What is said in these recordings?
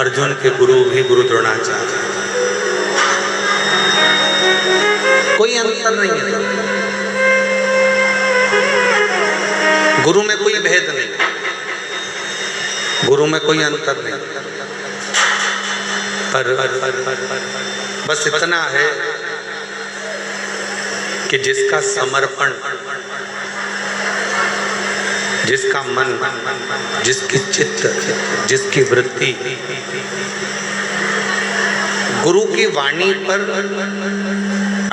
अर्जुन के गुरु भी गुरु द्रोणाचार्य, कोई अंतर नहीं है। गुरु में कोई भेद नहीं, गुरु में कोई अंतर नहीं, पर बस इतना है कि जिसका समर्पण, जिसका मन, जिसकी चित्त, जिसकी वृत्ति गुरु की वाणी पर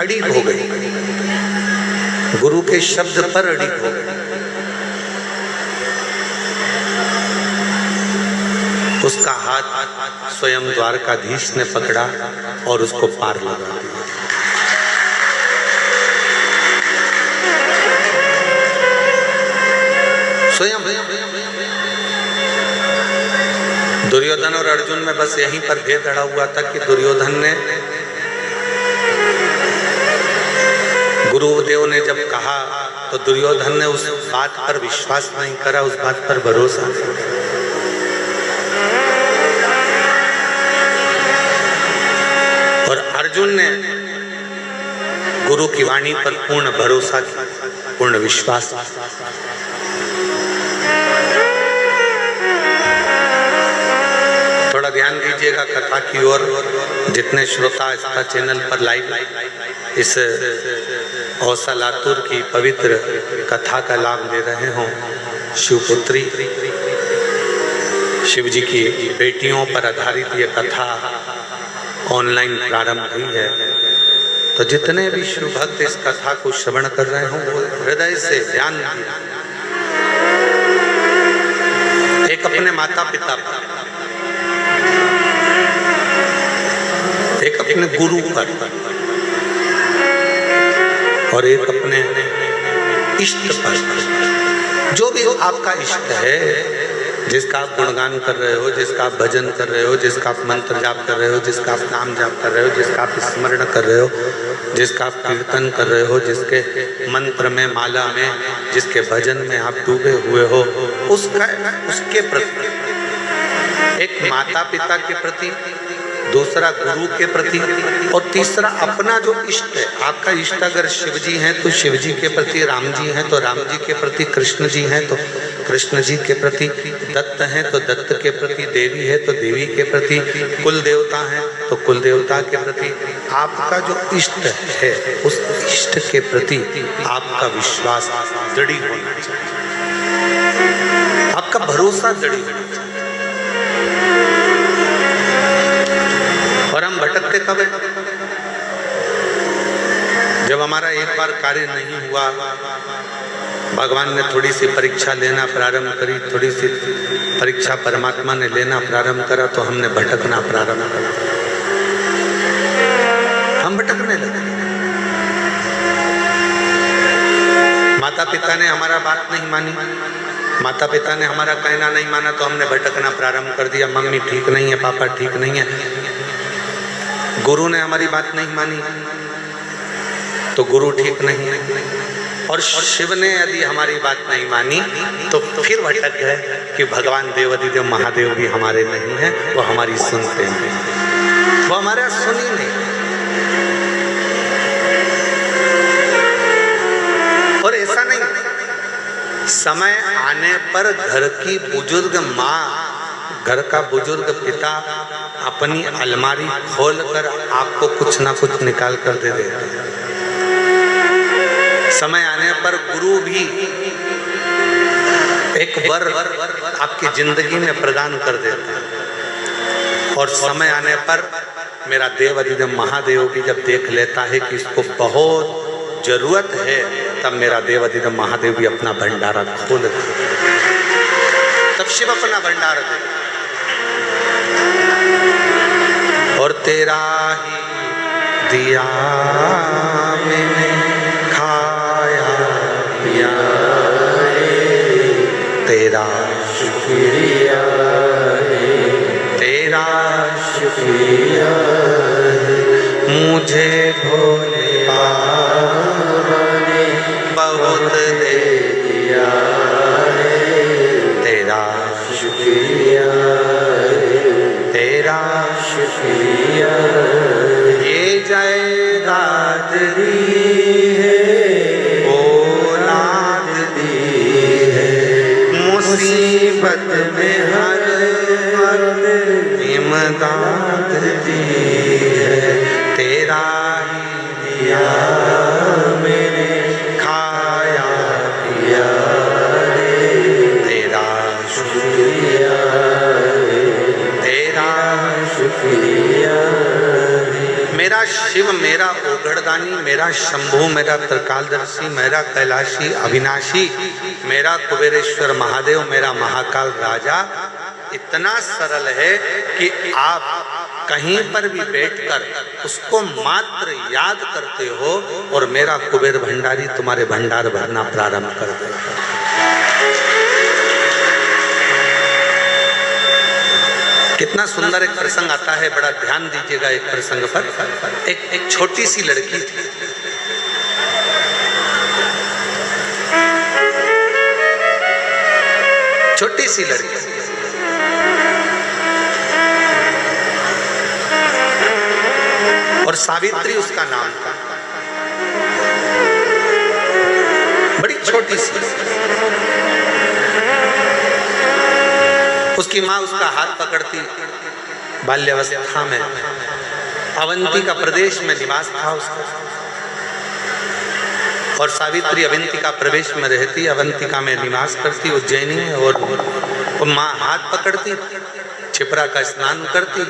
अड़ी हो गई, गुरु के शब्द पर अड़ी हो गई, उसका हाथ स्वयं द्वारकाधीश ने पकड़ा और उसको पार लगा दिया। स्वयं दुर्योधन और अर्जुन में बस यहीं पर भेद अड़ा हुआ था कि दुर्योधन ने, गुरुदेव ने जब कहा तो दुर्योधन ने उस बात पर विश्वास नहीं करा, उस बात पर भरोसा नहीं किया। और अर्जुन ने गुरु की वाणी पर पूर्ण भरोसा किया, पूर्ण विश्वास। थोड़ा ध्यान दीजिएगा कथा की ओर। जितने श्रोता इसका चैनल पर लाइव इस औसा लातूर की पवित्र कथा का लाभ ले रहे हों, शिवपुत्री शिव जी की बेटियों पर आधारित ये कथा ऑनलाइन प्रारंभ हुई है, तो जितने भी शिव भक्त इस कथा को श्रवण कर रहे हों वो हृदय से ध्यान दीजिए। एक अपने माता पिता पर, एक अपने गुरु पर, और एक अपने इष्ट पर। जो भी आपका इष्ट है, जिसका आप गुणगान कर रहे हो, जिसका आप भजन कर रहे हो, जिसका आप मंत्र जाप कर रहे हो, जिसका आप नाम जाप कर रहे हो, जिसका आप स्मरण कर रहे हो, जिसका आप कीर्तन कर रहे हो, जिसके मंत्र में, माला में, जिसके भजन में आप डूबे हुए हो, उसके प्रति, एक माता पिता के प्रति, दूसरा गुरु के प्रति, और तीसरा अपना जो इष्ट है। आपका इष्ट अगर शिव जी हैं तो शिव जी के प्रति, राम जी हैं तो राम जी के प्रति, कृष्ण जी हैं तो कृष्ण जी के प्रति, दत्त हैं तो दत्त के प्रति, देवी है तो देवी के प्रति, कुल देवता हैं तो कुल देवता के प्रति। आपका जो इष्ट है उस इष्ट के प्रति आपका विश्वास दृढ़ होना चाहिए, आपका भरोसा दृढ़ होना चाहिए। और हम भटकते कब हैं? जब हमारा एक बार कार्य नहीं हुआ, भगवान ने थोड़ी सी परीक्षा लेना प्रारंभ करी, थोड़ी सी परीक्षा परमात्मा ने लेना प्रारंभ करा, तो हमने भटकना प्रारंभ करा, हम भटकने लगे। माता पिता ने हमारा बात नहीं मानी, माता पिता ने हमारा कहना नहीं माना, तो हमने भटकना प्रारंभ कर दिया। मम्मी ठीक नहीं है, पापा ठीक नहीं है। गुरु ने हमारी बात नहीं मानी तो गुरु ठीक नहीं है, और शिव ने यदि हमारी बात नहीं मानी तो फिर भटक गए कि भगवान देवाधिदेव महादेव भी हमारे नहीं हैं, वो हमारी सुनते नहीं, वो हमारा सुनी नहीं। और ऐसा नहीं, समय आने पर घर की बुजुर्ग माँ, घर का बुजुर्ग पिता अपनी अलमारी खोलकर आपको कुछ ना कुछ निकाल कर दे देते हैं। समय आने पर गुरु भी एक वर आपकी जिंदगी में प्रदान कर देते हैं, और समय आने पर मेरा देवाधिदेव महादेव भी जब देख लेता है कि इसको बहुत जरूरत है, तब मेरा देवाधिदेव महादेव भी अपना भंडारा खोल देता है, तब शिव अपना भंडारा दे। और तेरा ही दिया मैंने खाया पिया, तेरा शुक्रिया है, तेरा शुक्रिया मुझे भोले बाबा ने बहुत दे दिया है, तेरा शुक्रिया है, तेरा मुसीबत में हर इमदाद दी है, तेरा ही दिया मैंने खाया पिया रे, तेरा शुक्रिया तेरा शुक्रिया। मेरा शिव, मेरा ओगड़दानी, मेरा शंभु, मेरा त्रिकालदर्शी, मेरा कैलाशी अविनाशी, मेरा कुबेरेश्वर महादेव, मेरा महाकाल राजा इतना सरल है कि आप कहीं पर भी बैठकर उसको मात्र याद करते हो और मेरा कुबेर भंडारी तुम्हारे भंडार भरना प्रारंभ कर देगा। कितना सुंदर एक प्रसंग आता है, बड़ा ध्यान दीजिएगा एक प्रसंग पर। एक छोटी सी लड़की थी, छोटी सी लड़की, और सावित्री उसका नाम था। बड़ी छोटी सी, उसकी माँ उसका हाथ पकड़ती। बाल्यावस्था में अवंती का प्रदेश में निवास था उसका, और सावित्री अवंतिका प्रदेश में रहती, अवंतिका में निवास करती उज्जैनी में, और माँ हाथ पकड़ती, क्षिप्रा का स्नान करती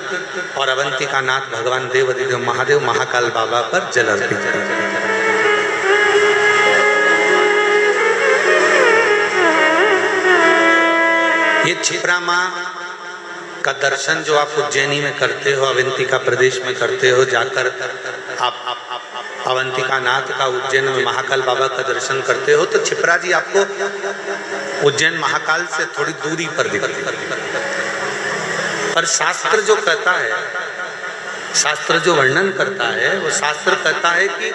और अवंतिका नाथ भगवान देवाधिदेव महादेव महाकाल बाबा पर जल अर्पित करती। ये क्षिप्रा माँ का दर्शन जो आप उज्जैनी में करते हो, अवंतिका प्रदेश में करते हो, जाकर आप अवंतिका नाथ का उज्जैन में महाकाल बाबा का दर्शन करते हो, तो क्षिप्रा जी आपको उज्जैन महाकाल से थोड़ी दूरी पर दिखती है। पर शास्त्र जो कहता है, शास्त्र जो वर्णन करता है, वो शास्त्र कहता है कि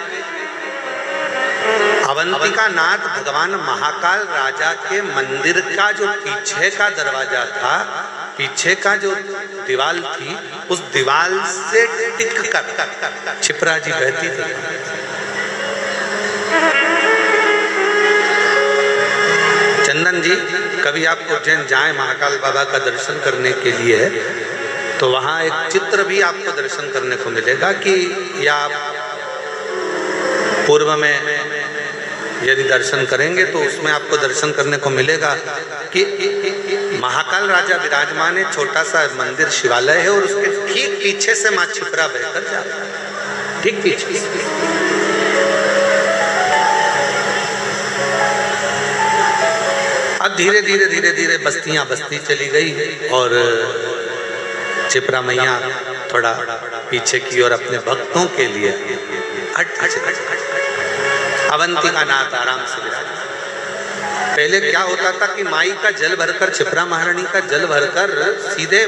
अवंतिका नाथ भगवान महाकाल राजा के मंदिर का जो पीछे का दरवाजा था, पीछे का जो दीवाल थी, उस दीवाल से टिक कर क्षिप्रा जी बहती थी। चंदन जी, कभी आप उज्जैन जाएं महाकाल बाबा का दर्शन करने के लिए, तो वहाँ एक चित्र भी आपको दर्शन करने को मिलेगा कि या पूर्व में यदि दर्शन करेंगे तो उसमें आपको दर्शन करने को मिलेगा कि महाकाल राजा विराजमान है, छोटा सा मंदिर शिवालय है, और उसके ठीक पीछे से माँ क्षिप्रा बहकर जा रही है, ठीक पीछे। अब धीरे धीरे धीरे धीरे बस्तियां बस्ती चली गई और क्षिप्रा मैया थोड़ा पीछे की और अपने भक्तों के लिए अवंतिका नाथ आराम से विराज। पहले क्या होता था कि माई का जल भरकर, क्षिप्रा महारानी का जल भरकर सीधे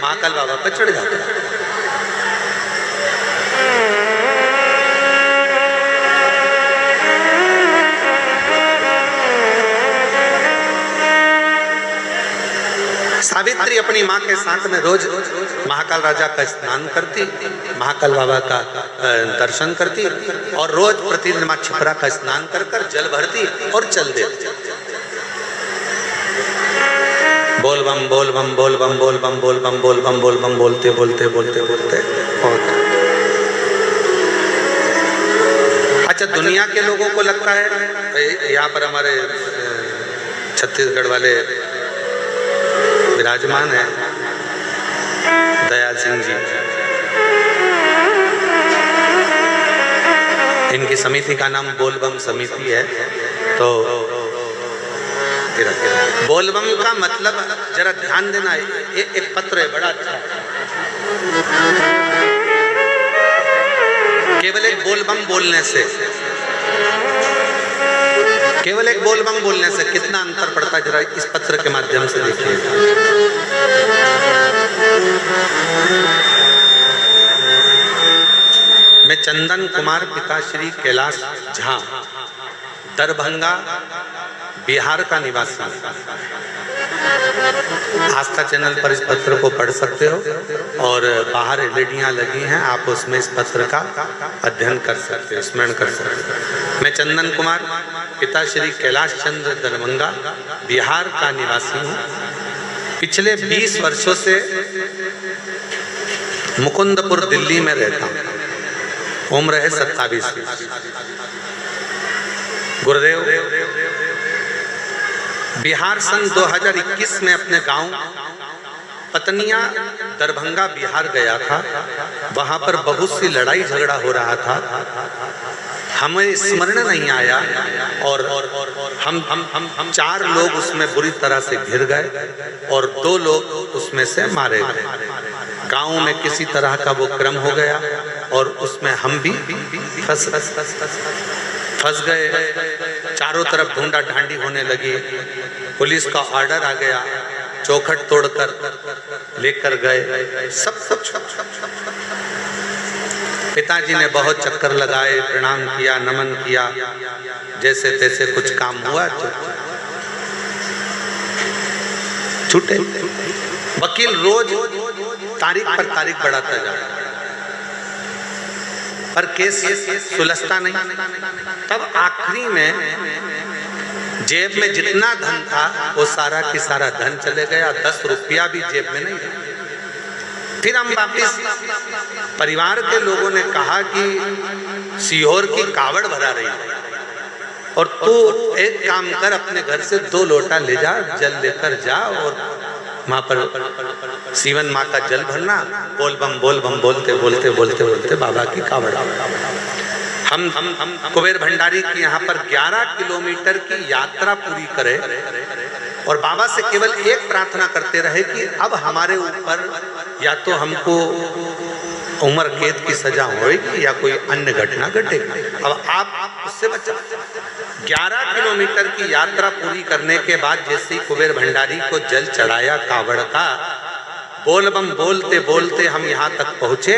महाकाल बाबा पर चढ़ जाता था। सावित्री अपनी माँ के साथ में रोज महाकाल राजा का स्नान करती, महाकाल बाबा का दर्शन करती, और रोज प्रतिदिन माँ क्षिप्रा का स्नान कर कर जल भरती और चल देती। बोल बम बोल बम बोल बम बोल बम बोल बम बोल बम बोल बम बोलते बोलते बोलते बोलते। अच्छा, दुनिया के लोगों को लगता है, यहाँ पर हमारे छत्तीसगढ़ वाले विराजमान है दयाल सिंह जी, इनकी समिति का नाम बोलबम समिति है। तो बोलबम का मतलब जरा ध्यान देना, एक पत्र है बड़ा अच्छा, केवल एक बोलबम बोलने से, केवल एक बोलबम बोलने से कितना अंतर पड़ता है, जरा इस पत्र के माध्यम से देखिए। मैं चंदन कुमार पिताश्री कैलाश झा, दरभंगा बिहार का निवासी। आस्था चैनल पर इस पत्र को पढ़ सकते हो और बाहर एलईडियां लगी हैं, आप उसमें इस पत्र का अध्ययन कर सकते हो, स्मरण कर सकते हो। मैं चंदन कुमार पिता श्री कैलाश चंद्र दरभंगा बिहार का निवासी हूँ। पिछले 20 वर्षों से मुकुंदपुर दिल्ली में रहता हूँ। उम्र है 27। गुरुदेव बिहार सन 2021 में अपने गांव पतनिया दरभंगा बिहार गया था। वहां पर बहुत सी लड़ाई झगड़ा हो रहा था। हमें स्मरण नहीं आया और हम 4 लोग उसमें बुरी तरह से घिर गए और 2 लोग उसमें से मारे गए। गांव में किसी तरह का वो क्रम हो गया और उसमें हम भी फंस गए। चारों तरफ ढूंढा ढांडी होने लगी। पुलिस का ऑर्डर आ गया, चौखट तोड़कर लेकर गए। सब पिताजी ने बहुत चक्कर लगाए, प्रणाम किया, नमन किया, जैसे तैसे कुछ काम हुआ तो छूटे। वकील रोज तारीख पर तारीख बढ़ाता जा रहा पर केस सुलझता नहीं। तब आखिरी में जेब में जितना धन था वो सारा की सारा धन चले गया, 10 रुपया भी जेब में नहीं। फिर हम वापिस परिवार के लोगों ने कहा कि सीहोर की कावड़ भरा रही है और तू एक काम कर, अपने घर से 2 लोटा ले जा, जल लेकर जा और वहां पर सीवन माँ का जल भरना। बोल बम बोलते बोलते बोलते बोलते बाबा की कावड़। हम कुबेर भंडारी की यहाँ पर 11 किलोमीटर की यात्रा पूरी करें और बाबा से केवल एक प्रार्थना करते रहे कि अब हमारे ऊपर या तो हमको उम्र कैद की सजा होगी या कोई अन्य घटना घटेगी, अब आप उससे बचा। 11 किलोमीटर की यात्रा पूरी करने के बाद जैसे ही कुबेर भंडारी को जल चढ़ाया कावड़ का, बोल बम बोलते बोलते हम यहाँ तक पहुँचे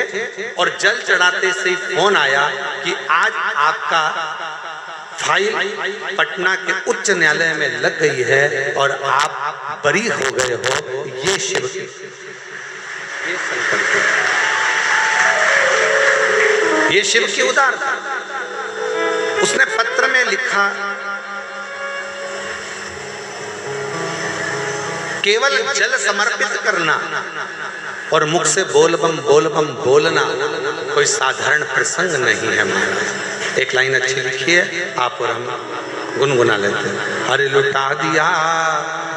और जल चढ़ाते से ही फोन आया कि आज आपका फाइल पटना के उच्च न्यायालय में लग गई है और आप बरी हो गए हो। ये शिव ये शिव की उदारता। उसने पत्र में लिखा, केवल जल समर्पित करना और मुख से बोल बम बोलना कोई साधारण प्रसंग नहीं है महाराज। एक लाइन अच्छी लिखी है, आप और हम गुनगुना लेते हैं। अरे लुटा दिया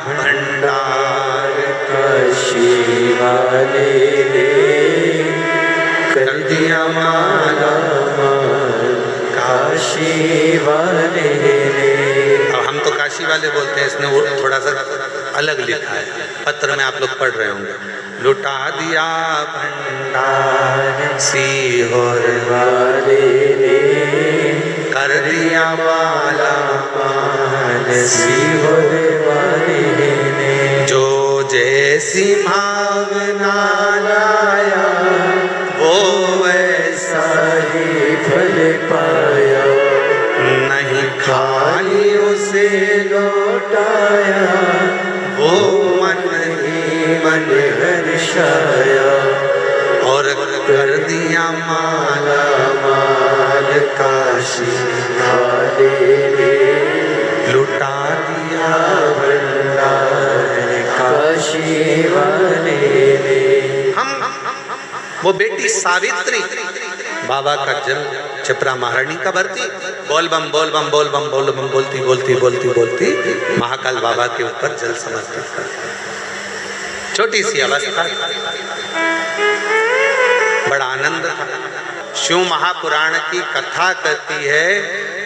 भंडार काशी वाले ने, कर दिया माला काशी वाले ने। अब हम तो काशी वाले बोलते हैं, इसने वो थोड़ा सा अलग लिखा है। पत्र में आप लोग पढ़ रहे होंगे। लुटा दिया भंडार सीहोर वाले ने, कर दिया माला सीहोर वाले ने। जो जैसी भावना लाया वो वैसा सारी फल पाया, नहीं खाली उसे लौटाया, वो मन ही मन हर्षाया। और कर दिया माला माल काशी वाले ने, लुटा दिया भंडार काशी वाले ने। हम वो बेटी सावित्री बाबा का जल छिपरा महारानी का भरती, बोल बम बोलती बोलती बोलती बोलती महाकाल बाबा के ऊपर जल समर्पित करती। छोटी सी अवस्था, बड़ा आनंद था। शिव महापुराण की कथा कहती है,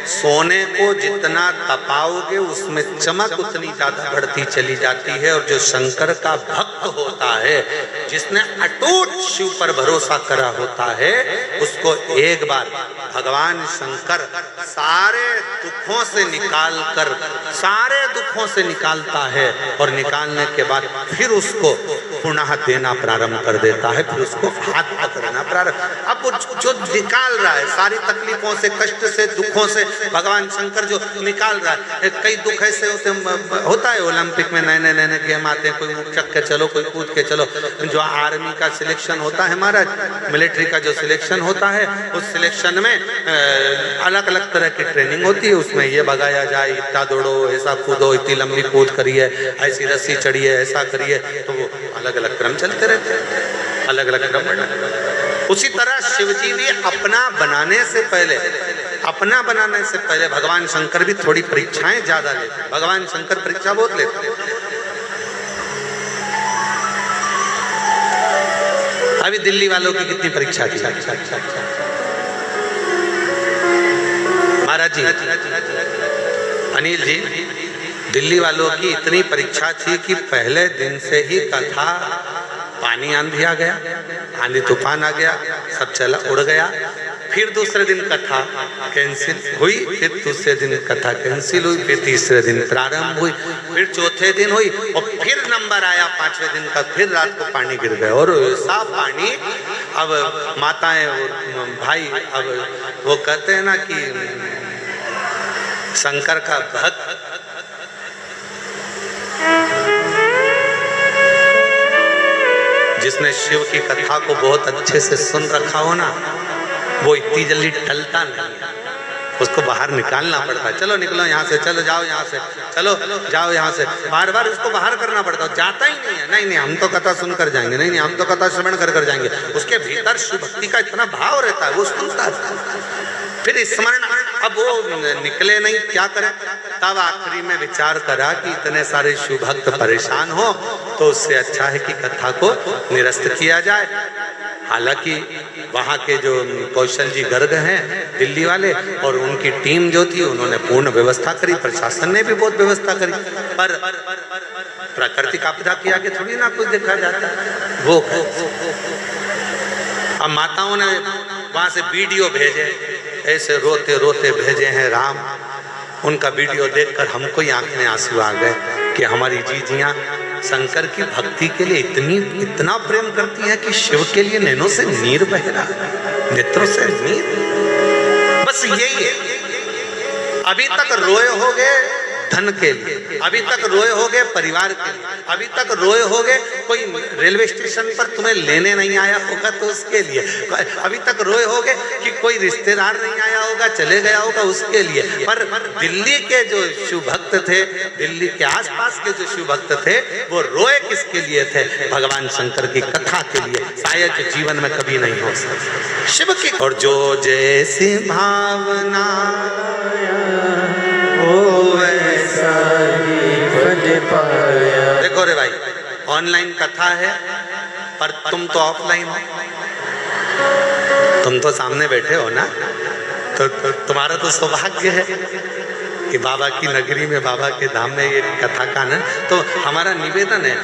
सोने को जितना तपाओगे उसमें चमक उतनी ज्यादा बढ़ती चली जाती है। और जो शंकर का भक्त होता है, जिसने अटूट शिव पर भरोसा करा होता है, उसको एक बार भगवान शंकर सारे दुखों से निकालता है और निकालने के बाद फिर उसको पुनः देना प्रारंभ कर देता है, फिर उसको हाथ पकड़ना प्रारंभ। अब वो जो निकाल रहा है सारी तकलीफों से, कष्ट से, दुखों से, भगवान शंकर जो निकाल रहा है। कई दुख ऐसे होता है, ओलंपिक में नए नए गेम आते हैं, कोई उछक के चलो, कोई कूद के चलो। जो आर्मी का सिलेक्शन होता है महाराज, मिलिट्री का जो सिलेक्शन होता है, उस सिलेक्शन में अलग अलग तरह की ट्रेनिंग होती है। उसमें ये भगाया जाए, इतना दौड़ो, ऐसा कूदो, इतनी लंबी कूद करिए, ऐसी रस्सी चढ़िए, ऐसा करिए, तो वो अलग अलग क्रम चलते रहते हैं, अलग अलग क्रम। उसी तरह शिव जी भी अपना बनाने से पहले भगवान शंकर भी थोड़ी परीक्षाएं ज्यादा लेते हैं। भगवान शंकर परीक्षा बहुत लेते हैं। अभी दिल्ली वालों की कितनी परीक्षा की महाराज जी, अनिल जी, दिल्ली वालों की इतनी परीक्षा थी कि पहले दिन से ही कथा पानी आंधी आ गया, आंधी तूफान आ गया, सब चला उड़ गया। फिर दूसरे दिन कथा कैंसिल हुई, फिर दूसरे दिन कथा कैंसिल हुई, फिर तीसरे दिन प्रारंभ हुई, फिर चौथे दिन हुई, और फिर नंबर आया 5वें दिन का, फिर रात को पानी गिर गया। और ऐसा पानी, अब माताएं भाई, अब वो कहते हैं ना कि शंकर का भक्त जिसने शिव की कथा को बहुत अच्छे से सुन रखा हो ना, वो इतनी जल्दी टलता नहीं है, उसको बाहर निकालना पड़ता है। चलो निकलो यहाँ से, चलो जाओ यहाँ से, चलो जाओ यहाँ से, बार बार उसको बाहर करना पड़ता है। जाता ही नहीं है, नहीं नहीं हम तो कथा सुनकर जाएंगे, नहीं नहीं हम तो कथा श्रवण कर जाएंगे। उसके भीतर शिव भक्ति का इतना भाव रहता है, वो सुनता है। फिर स्मरण, अब वो निकले नहीं, क्या करें? तब आखिरी में विचार करा कि इतने सारे शिव भक्त परेशान हो, तो उससे अच्छा है कि कथा को निरस्त किया जाए। हालांकि वहाँ के जो कौशल जी गर्ग हैं दिल्ली वाले, और उनकी टीम जो थी, उन्होंने पूर्ण व्यवस्था करी, प्रशासन ने भी बहुत व्यवस्था करी, पर प्राकृतिक आपदा के आगे थोड़ी ना कुछ देखा जाता है। वो अब माताओं ने वहाँ से वीडियो भेजे, ऐसे रोते रोते भेजे हैं राम। उनका वीडियो देखकर हमको ही आंख में आंसू आ गए कि हमारी जीजियाँ शंकर की भक्ति के लिए इतना प्रेम करती हैं कि शिव के लिए नैनों से नीर बह रहा, नेत्रों से नीर। बस यही है। अभी तक रोए होगे धन के लिए, अभी तक रोए होगे परिवार के लिए, अभी तक रोए होगे कोई रेलवे स्टेशन पर तुम्हें लेने नहीं आया होगा तो उसके लिए, अभी तक रोए होगे कि कोई रिश्तेदार नहीं आया होगा, चले गया होगा, उसके लिए। पर दिल्ली के जो शिव भक्त थे, दिल्ली के आसपास के जो शिव भक्त थे, वो रोए किसके लिए थे? भगवान शंकर की कथा के लिए। शायद जीवन में कभी नहीं हो सकता शिव की। और जो जैसी भावना देखो रे भाई, ऑनलाइन कथा है पर तुम तो ऑफलाइन हो, तुम तो सामने बैठे हो ना, तो तुम्हारा तो सौभाग्य है कि बाबा की नगरी में, बाबा के धाम में ये कथा का ना। तो हमारा निवेदन है,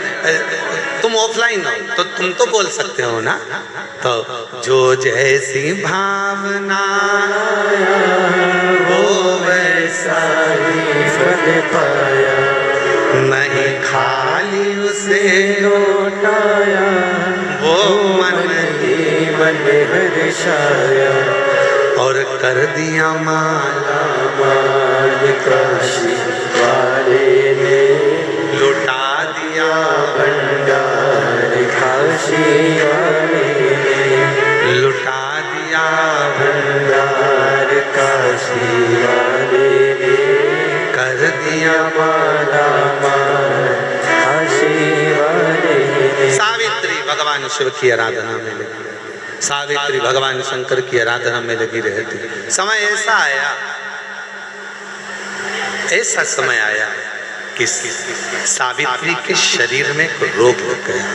तुम ऑफलाइन हो तो तुम तो बोल सकते हो ना। तो जो जैसी भावना वो वैसा ही फल पाया, नहीं खाली उसे लौटाया, वो मन ही मन हर्षाया, और कर दिया माला माल काशी वाले ने, लुटा दिया भंडार काशी वाले ने, लुटा दिया भंडार काशी वाले ने, कर दिया माला माल काशी वाले ने। सावित्री भगवान शिव की आराधना में लगी, सावित्री भगवान शंकर की आराधना में लगी रहती। समय ऐसा आया, ऐसा समय आया कि सावित्री के शरीर में एक रोग लग गया,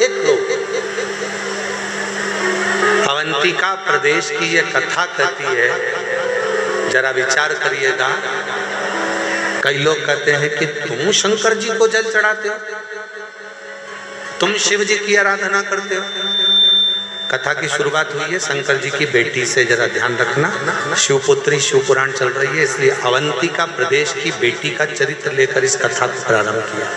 एक रोग। अवंतिका प्रदेश की यह कथा कहती है, जरा विचार करिएगा। कई लोग कहते हैं कि तुम शंकर जी को जल चढ़ाते हो, तुम शिव जी की आराधना करते हो। कथा की शुरुआत हुई है शंकर जी की बेटी से, जरा ध्यान रखना। शिवपुत्री शिव पुराण चल रही है, इसलिए अवंतिका प्रदेश की बेटी का चरित्र लेकर इस कथा को प्रारंभ किया।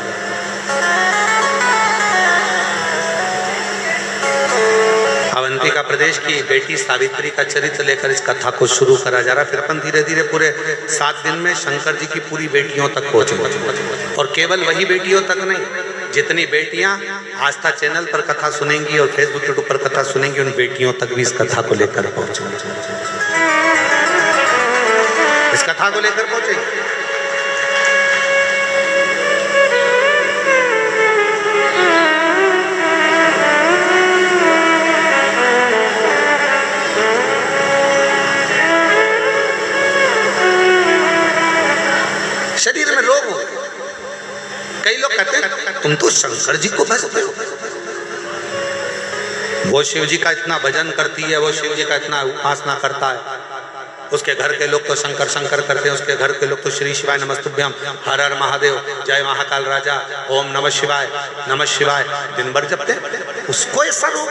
अवंतिका प्रदेश की बेटी सावित्री का चरित्र लेकर इस कथा को शुरू करा जा रहा। फिर अपन धीरे धीरे पूरे 7 दिन में शंकर जी की पूरी बेटियों तक पहुंचेंगे। और केवल वही बेटियों तक नहीं, जितनी बेटियां आस्था चैनल पर कथा सुनेंगी और फेसबुक यूट्यूब पर कथा सुनेंगी, उन बेटियों तक भी इस कथा को लेकर पहुंचेंगे, इस कथा को लेकर पहुंचेंगे। शरीर में रोग हो, कई लोग कहते हैं तुम तो शंकर जी को भजते हो, वो शिव जी का इतना भजन करती है, वो शिव जी का इतना उपासना करता है, उसके घर के लोग तो शंकर शंकर करते हैं, उसके घर के लोग तो श्री शिवाय नमस्तुभ्यम, हर हर महादेव, जय महाकाल राजा, ओम नमः शिवाय दिन भर जपते हैं। उसको ऐसा रोग।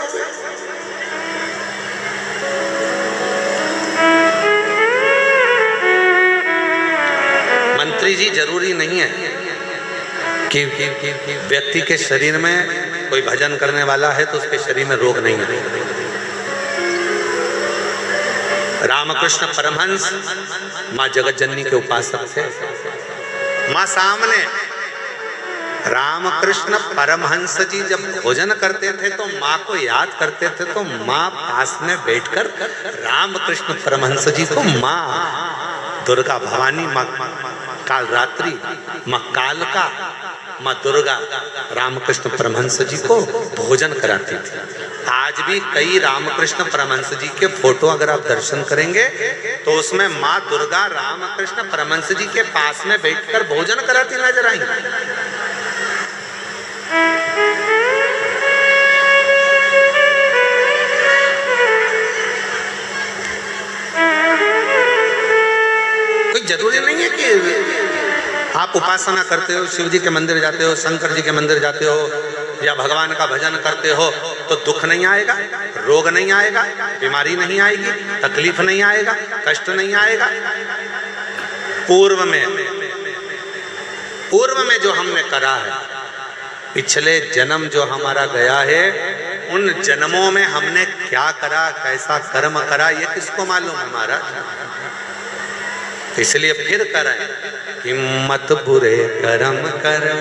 मंत्री जी, जरूरी नहीं है कि व्यक्ति के शरीर में कोई भजन करने वाला है तो उसके शरीर में रोग नहीं है। रामकृष्ण परमहंस माँ जगत जननी के उपासक थे। माँ सामने रामकृष्ण परमहंस जी जब भोजन करते थे तो माँ को याद करते थे, तो माँ पास में बैठकर रामकृष्ण परमहंस जी को माँ दुर्गा भवानी, माँ कालरात्रि, माँ कालका, माँ दुर्गा रामकृष्ण परमहंस जी को भोजन कराती थी। आज भी कई रामकृष्ण परमहंस जी के फोटो अगर आप दर्शन करेंगे तो उसमें माँ दुर्गा रामकृष्ण परमहंस जी के पास में बैठकर भोजन कराती नजर आएंगी। जरूरी नहीं है कि आप उपासना करते हो, शिव जी के मंदिर जाते हो, शंकर जी के मंदिर जाते हो या भगवान का भजन करते हो तो दुख नहीं आएगा, रोग नहीं आएगा, बीमारी नहीं आएगी, तकलीफ नहीं आएगा, कष्ट नहीं आएगा। पूर्व में जो हमने करा है, पिछले जन्म जो हमारा गया है, उन जन्मों में हमने क्या करा, कैसा कर्म करा, ये किसको मालूम है महाराज। इसलिए फिर करें, हिम्मत बुरे कर्म कर्म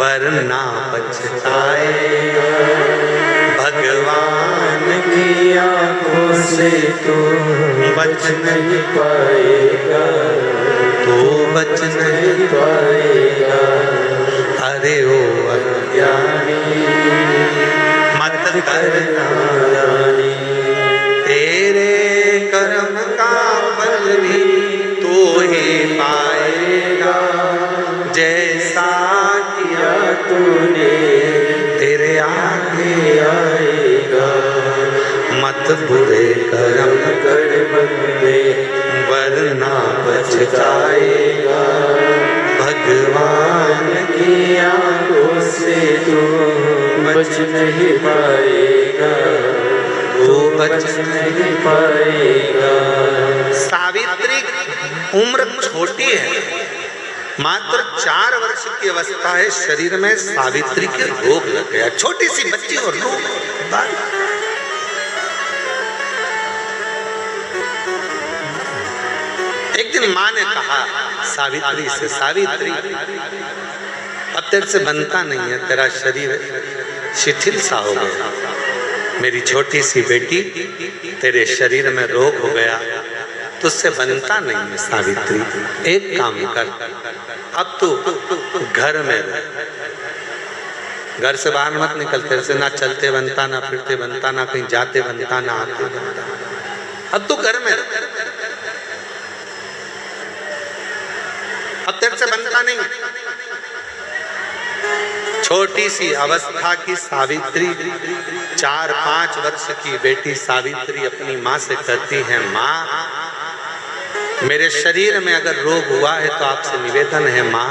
वरना पछताएगा, भगवान की आंखों से तो बच नहीं पाएगा, तो बच नहीं पाएगा। अरे ओ अज्ञानी मत करना जानी, तेरे कर्म का फल भी तो ही पाएगा, जैसा किया तूने तेरे आगे आएगा। मत बुरे कर्म कर बंदे वरना पछताएगा, भगवान की आंखों से तो बच नहीं पाएगा, तो बच नहीं पाएगा। सावित्री उम्र छोटी है, मात्र 4 वर्ष की अवस्था है, शरीर में सावित्री के रोग लग गया। छोटी सी बच्ची और रोग। एक दिन माँ ने कहा सावित्री से, सावित्री अब तेरे से बनता नहीं है, तेरा शरीर शिथिल सा हो गया, मेरी छोटी सी बेटी तेरे शरीर में रोग हो गया, तुझसे बनता नहीं है सावित्री। एक काम कर, अब तू घर में रह, घर से बाहर मत निकल, तेरे से ना चलते बनता, ना फिरते बनता, ना कहीं जाते बनता, ना आते बनता, अब तू घर में रह, अब तेरे से बनता नहीं। छोटी सी अवस्था की सावित्री, 4-5 वर्ष की बेटी सावित्री अपनी माँ से कहती है, माँ मेरे शरीर में अगर रोग हुआ है तो आपसे निवेदन है माँ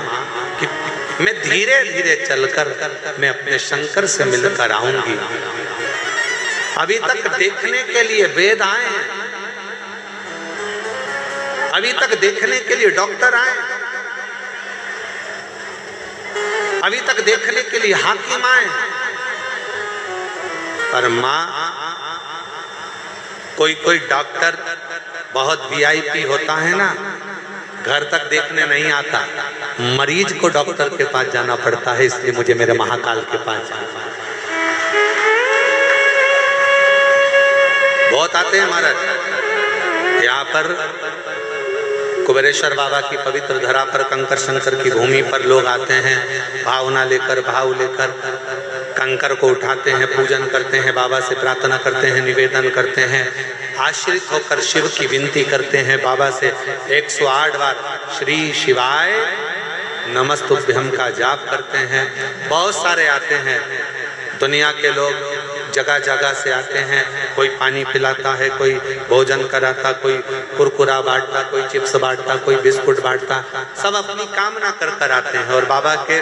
कि मैं धीरे धीरे चलकर मैं अपने शंकर से मिलकर आऊंगी। अभी तक देखने के लिए वेद आए हैं, अभी तक देखने के लिए डॉक्टर आए, अभी तक देखने के लिए हाकिम आए, पर माँ, कोई डॉक्टर बहुत वीआईपी होता है ना, घर तक देखने नहीं आता, मरीज को डॉक्टर के पास जाना पड़ता है। इसलिए मुझे मेरे महाकाल के पास जाना। बहुत आते हैं महाराज यहाँ पर। कुबेरेश्वर बाबा की पवित्र धरा पर, कंकर शंकर की भूमि पर लोग आते हैं, भावना लेकर, भाव लेकर कंकर को उठाते हैं, पूजन करते हैं, बाबा से प्रार्थना करते हैं, निवेदन करते हैं, आश्रित होकर शिव की विनती करते हैं बाबा से। 108 बार श्री शिवाय नमस्तुभ्यम का जाप करते हैं। बहुत सारे आते हैं, दुनिया के लोग जगह जगह से आते हैं। कोई पानी पिलाता है, कोई भोजन कराता, कोई कुरकुरा बांटता, कोई चिप्स बांटता, कोई बिस्कुट बांटता, सब अपनी कामना कर कर आते हैं। और बाबा के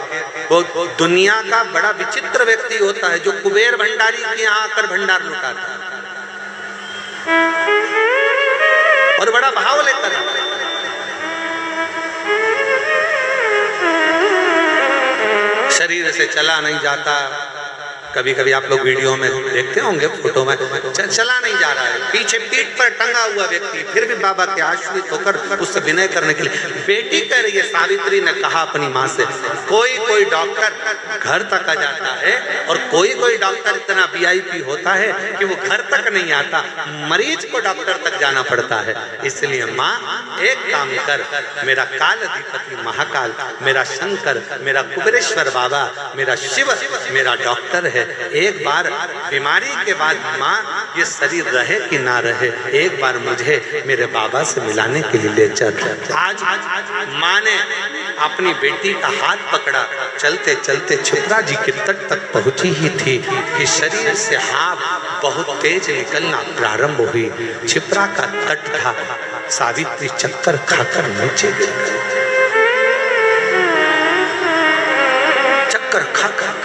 वो दुनिया का बड़ा विचित्र व्यक्ति होता है जो कुबेर भंडारी के यहाँ आकर भंडार लुटाता है और बड़ा भाव लेकर आता है। शरीर से चला नहीं जाता। कभी कभी आप लोग वीडियो में देखते होंगे, फोटो में, चला नहीं जा रहा है, पीछे पीठ पर टंगा हुआ व्यक्ति, फिर भी बाबा के आश्रित होकर उससे विनय करने के लिए। बेटी कह रही है, सावित्री ने कहा अपनी माँ से, कोई डॉक्टर घर तक आ जाता है और कोई डॉक्टर इतना वीआईपी होता है कि वो घर तक नहीं आता, मरीज को डॉक्टर तक जाना पड़ता है। इसलिए माँ, एक काम कर, मेरा काल अधिपति महाकाल, मेरा शंकर, मेरा कुबेरेश्वर बाबा, मेरा शिव मेरा डॉक्टर है। एक बार बीमारी के बाद माँ, ये शरीर रहे कि ना रहे, एक बार मुझे मेरे बाबा से मिलाने के लिए ले चल। आज माँ ने अपनी बेटी का हाथ पकड़ा, चलते चलते छिपरा जी के तट तक पहुंची ही थी कि शरीर से हाथ बहुत तेज निकलना प्रारंभ हुई। छिपरा का तट था, सावित्री चक्कर खाकर नीचे गिर गई। चक्कर खाकर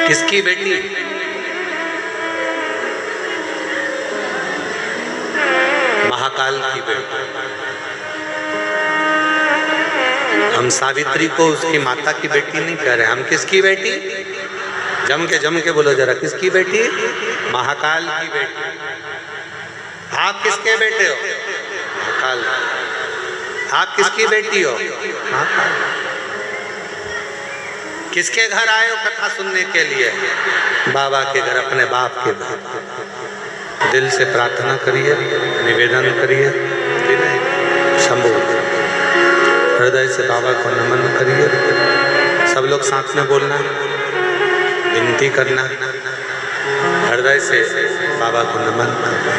किसकी बेटी? महाकाल की बेटी। हम सावित्री को उसकी माता की बेटी नहीं कह रहे, हम किसकी बेटी? जम के बोलो जरा, किसकी बेटी? महाकाल की बेटी। आप किसके बेटे हो? महाकाल। आप किसकी बेटी हो? महाकाल। किसके घर आए हो कथा सुनने के लिए? बाबा के घर, अपने बाप के घर। दिल से प्रार्थना करिए, निवेदन करिए, विनय शंभु, हृदय से बाबा को नमन करिए। सब लोग साथ में बोलना, विनती करना, हृदय से बाबा को नमन करना।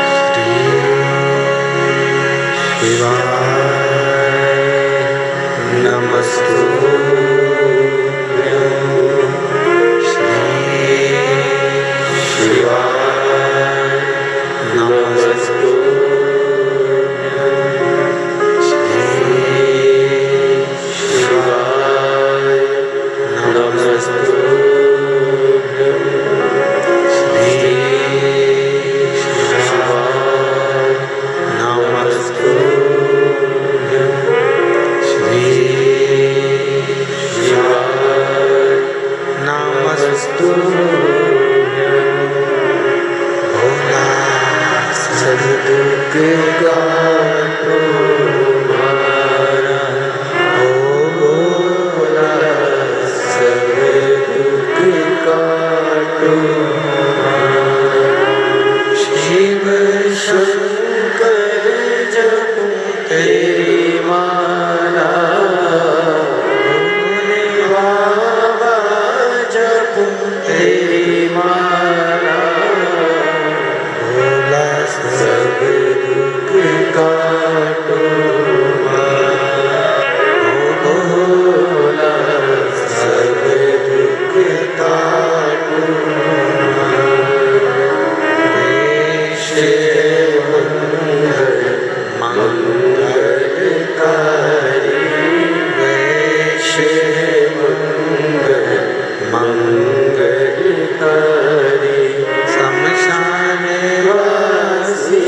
श्री शिवाय मंगलकारी शमशान वासी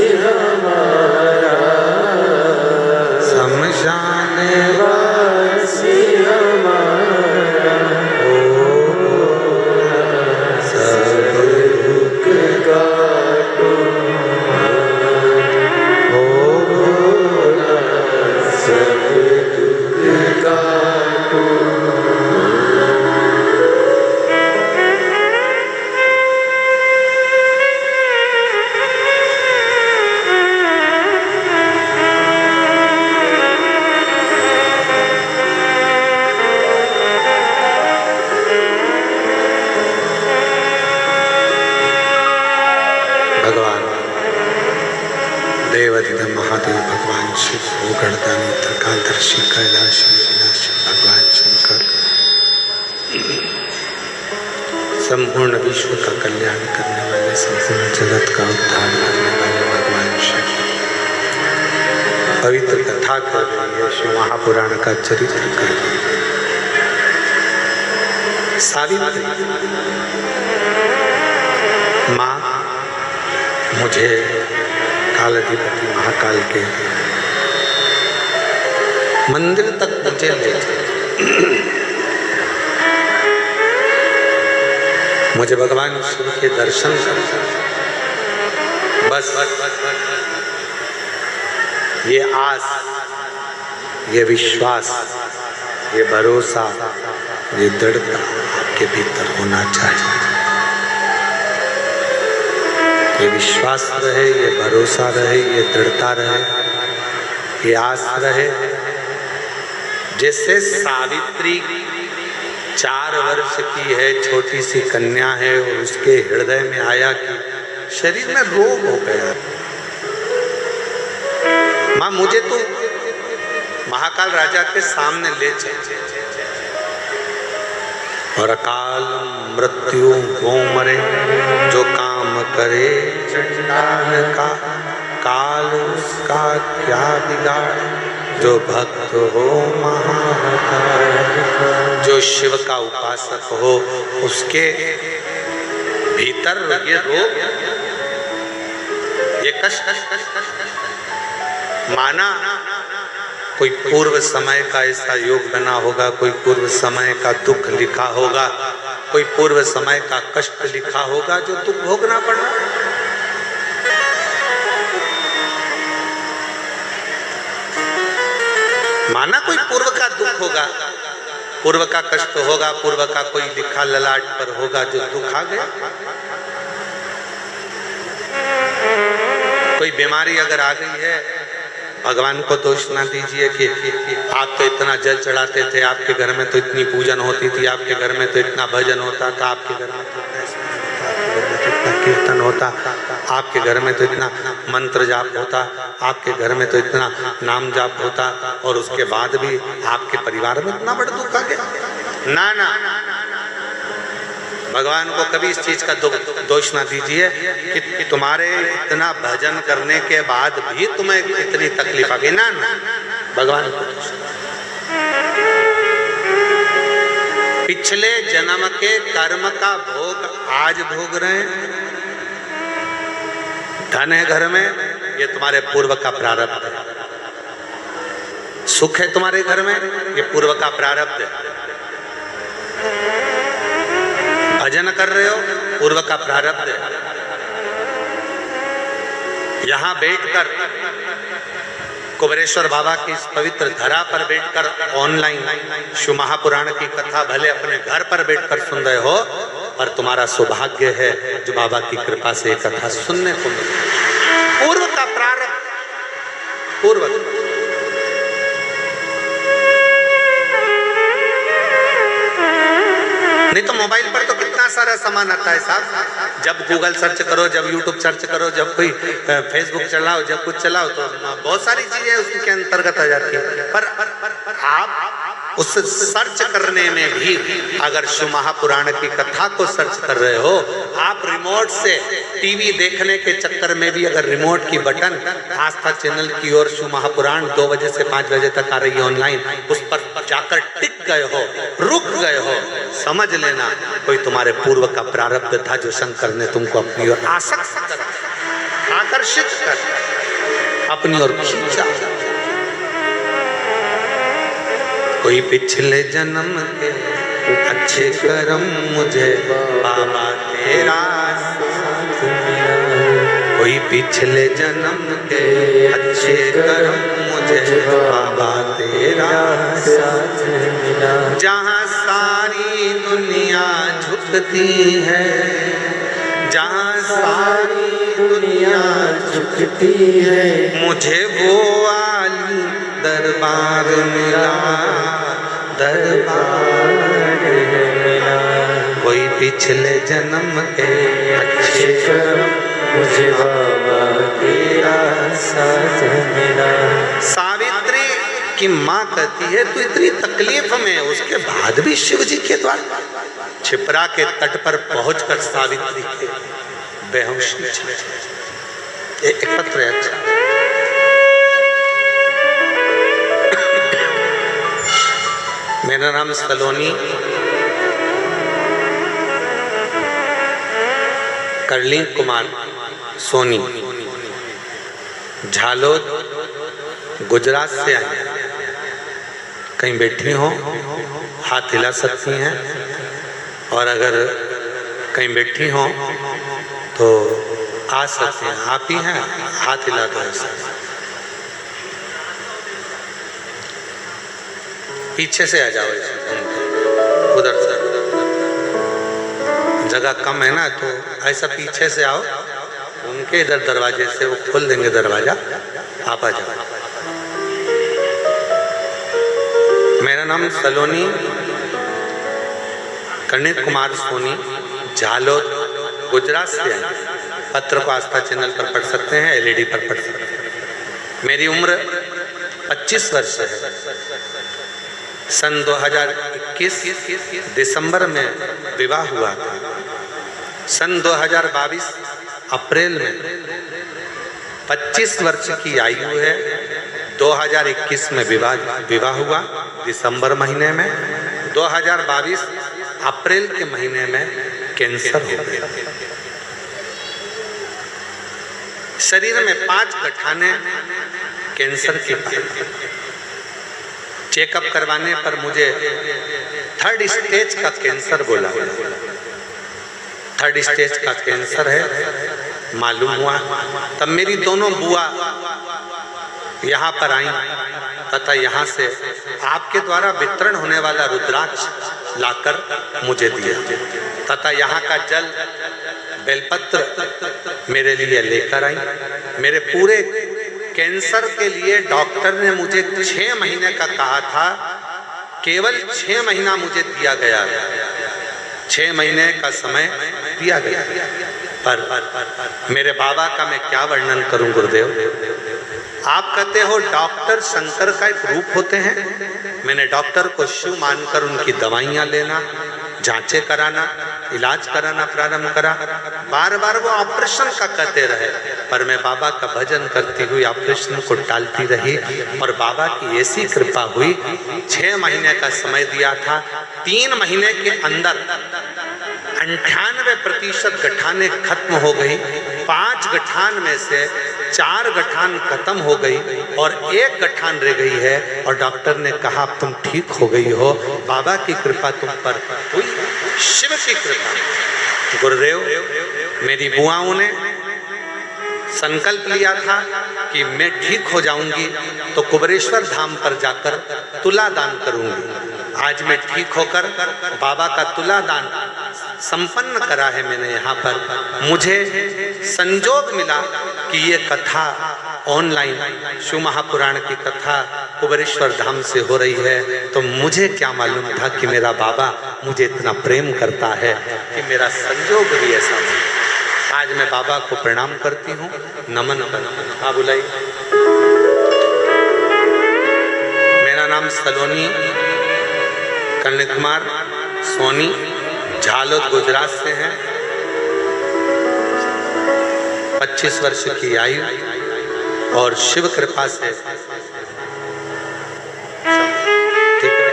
महादेव भगवान शिव, ओ गणदानी त्रिकालदर्शी कैलाशी विनाशी भगवान शंकर, संपूर्ण विश्व का कल्याण करने वाले, संपूर्ण जगत का उद्धार करने वाले भगवान शिव। पवित्र कथा कर रही है, शिव महापुराण का चरित्र कर रही है। सावित्री माँ मुझे कालाधिपति महाकाल के मंदिर तक मुझे ले चले, मुझे भगवान शिव के दर्शन कर, बस ये आस, ये विश्वास, ये भरोसा, ये दृढ़ता आपके भीतर होना चाहिए। ये विश्वास रहे, ये भरोसा रहे, ये दृढ़ता रहे, ये आस रहे। जैसे सावित्री 4 वर्ष की है, छोटी सी कन्या है, और उसके हृदय में आया कि शरीर में रोग हो गया, माँ मुझे तो महाकाल राजा के सामने ले चल, और अकाल मृत्यु वो मरे जो काम करे चंडाल का, काल उसका क्या बिगाड़ जो भक्त हो महाकाल। जो शिव का उपासक हो उसके भीतर ये रोग, ये कष्ट माना कोई पूर्व समय का ऐसा योग बना होगा, कोई पूर्व समय का दुख लिखा होगा, कोई पूर्व समय का कष्ट लिखा होगा जो दुख भोगना पड़ा। माना कोई पूर्व का दुख होगा, पूर्व का कष्ट होगा, पूर्व का कोई लिखा ललाट पर होगा जो दुख आ गया। कोई बीमारी अगर आ गई है, भगवान को दोष ना दीजिए कि आप तो इतना जल चढ़ाते थे, आपके घर में तो इतनी पूजन होती थी, आपके घर में तो इतना भजन होता था, आपके घर में तो इतना कीर्तन होता, आपके घर में तो इतना मंत्र जाप होता, आपके घर में तो इतना नाम जाप होता, और उसके बाद भी आपके परिवार में इतना बड़ा दुख आ गया। ना ना, भगवान को कभी इस चीज का दोष ना दीजिए कि तुम्हारे इतना भजन करने के बाद भी तुम्हें इतनी तकलीफ आ गई। ना ना, भगवान को पिछले जन्म के कर्म का भोग आज भोग रहे हैं। धन है घर में, ये तुम्हारे पूर्व का प्रारब्ध है। सुख है तुम्हारे घर में, ये पूर्व का प्रारब्ध है। भजन कर रहे हो, पूर्व का प्रारब्ध है। यहां बैठकर कुबेरेश्वर बाबा की इस पवित्र धरा पर बैठकर ऑनलाइन शिव महापुराण की कथा भले अपने घर पर बैठकर सुन रहे हो, पर तुम्हारा सौभाग्य है जो बाबा की कृपा से कथा सुनने को मिले। पूर्व का प्रारब्ध, पूर्व नहीं तो मोबाइल पर तो कितना सारा सामान आता है साहब। जब गूगल सर्च करो, जब यूट्यूब सर्च करो, जब कोई फेसबुक चलाओ, जब कुछ चलाओ, तो बहुत सारी चीजें उसके अंतर्गत आ जाती है। पर आप उस सर्च करने में भी अगर शिव महापुराण की कथा को सर्च कर रहे हो, आप रिमोट से टीवी देखने के चक्कर में भी अगर रिमोट की बटन आस्था चैनल की ओर शिव महापुराण 2 बजे से 5 बजे तक आ रही है ऑनलाइन, उस पर जाकर टिक गए हो, रुक गए हो, समझ लेना कोई तुम्हारे पूर्व का प्रारब्ध था जो शंकर ने तुमको अपनी ओर आसक्त कर, आकर्षित कर अपनी ओर खींचा। कोई पिछले जन्म के अच्छे कर्म मुझे बाबा तेरा साथ मिला, कोई पिछले जन्म के अच्छे कर्म मुझे बाबा तेरा साथ मिला। जहाँ सारी दुनिया झुकती है, जहाँ सारी दुनिया झुकती है, मुझे वो वाली दरबार मिला, दरबार मिला। कोई पिछले जन्म के अच्छे कर्म मुझे बाबा तेरा साथ मिला। कि माँ कहती है तू इतनी तकलीफ में, उसके बाद भी शिव जी के द्वार। छिपरा के तट पर पहुंचकर सावित्री के बेहोशी एक पत्र है। अच्छा, मेरा नाम सलोनी करली कुमार सोनी, झालोद गुजरात से आई। कहीं बैठी हो हाथ हिला सकती हैं, और अगर कहीं बैठी हो तो आ सकते हैं। आप ही हैं, हाथ हिला दो ऐसा। पीछे से आ जाओ, उधर से जगह कम है ना, तो ऐसा पीछे से आओ, उनके इधर दरवाजे से वो खोल देंगे दरवाजा, आप आ जाओ। मेरा नाम सलोनी कर्णित कुमार सोनी, झालोद गुजरात से है। पत्र को आस्था चैनल पर पढ़ सकते हैं, एलईडी पर पढ़ सकते हैं। मेरी उम्र 25 वर्ष है। सन 2021 दिसंबर में विवाह हुआ था। सन 2022 अप्रैल में 25 वर्ष की आयु है। 2021 में विवाह हुआ दिसंबर महीने में। 2022 अप्रैल के महीने में कैंसर हो गया। शरीर में 5 गठाने कैंसर की पाई। चेकअप करवाने पर मुझे 3rd स्टेज का कैंसर बोला। 3rd स्टेज का कैंसर है मालूम हुआ। तब मेरी दोनों बुआ यहाँ पर आई तथा यहाँ से आपके द्वारा वितरण होने वाला रुद्राक्ष लाकर मुझे दिया तथा यहाँ का जल बेलपत्र मेरे लिए लेकर आई। मेरे पूरे कैंसर के लिए डॉक्टर ने मुझे 6 महीने का कहा था, केवल 6 महीना मुझे दिया गया। 6 महीने का समय दिया गया। पर मेरे बाबा का मैं क्या वर्णन करूं गुरुदेव। आप कहते हो डॉक्टर शंकर का एक रूप होते हैं। मैंने डॉक्टर को शिव मानकर उनकी दवाइयाँ लेना, जांचें कराना, इलाज कराना प्रारंभ करा। बार बार वो ऑपरेशन का कहते रहे, पर मैं बाबा का भजन करती हुई ऑपरेशन को टालती रही। और बाबा की ऐसी कृपा हुई, 6 महीने का समय दिया था। 3 महीने के अंदर 98% गठाने खत्म हो गई। 5 गठान में से 4 गठान खत्म हो गई और 1 गठान रह गई है। और डॉक्टर ने कहा तुम ठीक हो गई हो, बाबा की कृपा तुम पर हुई, शिव की कृपा। गुरुदेव मेरी बुआओं ने संकल्प लिया था कि मैं ठीक हो जाऊंगी तो कुबरेश्वर धाम पर जाकर तुला दान करूंगी। आज मैं ठीक होकर बाबा का तुला दान संपन्न करा है मैंने यहाँ पर। मुझे संजोग मिला कि ये कथा ऑनलाइन शिव महापुराण की कथा कुबरेश्वर धाम से हो रही है। तो मुझे क्या मालूम था कि मेरा बाबा मुझे इतना प्रेम करता है कि मेरा संजोग भी ऐसा हो। आज मैं बाबा को प्रणाम करती हूँ, नमन। हाँ बुलाई। मेरा नाम सलोनी कर्णित कुमार सोनी, झालोद गुजरात से हैं। 25 वर्ष की आयु और शिव कृपा से ठीक है।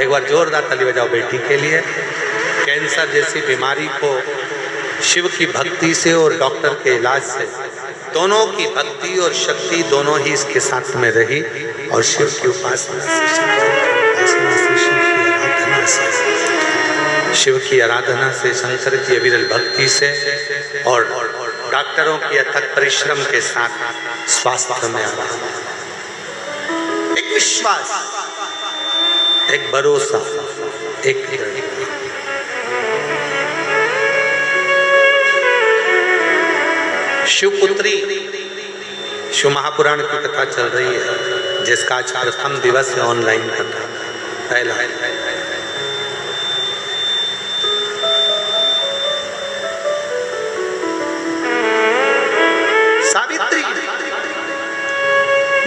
एक बार जोरदार ताली बजाओ बेटी के लिए। कैंसर जैसी बीमारी को शिव की भक्ति से और डॉक्टर के इलाज से, दोनों की भक्ति और शक्ति दोनों ही इसके साथ में रही। और शिव की उपासना से, शिव की आराधना से, शंकर की अविरल भक्ति से और डॉक्टरों की अथक परिश्रम के साथ स्वास्थ्य में आना, एक विश्वास, एक भरोसा, एक शिवपुत्री शिव महापुराण की कथा चल रही है, जिसका आज प्रथम दिवस है ऑनलाइन कथा पहला।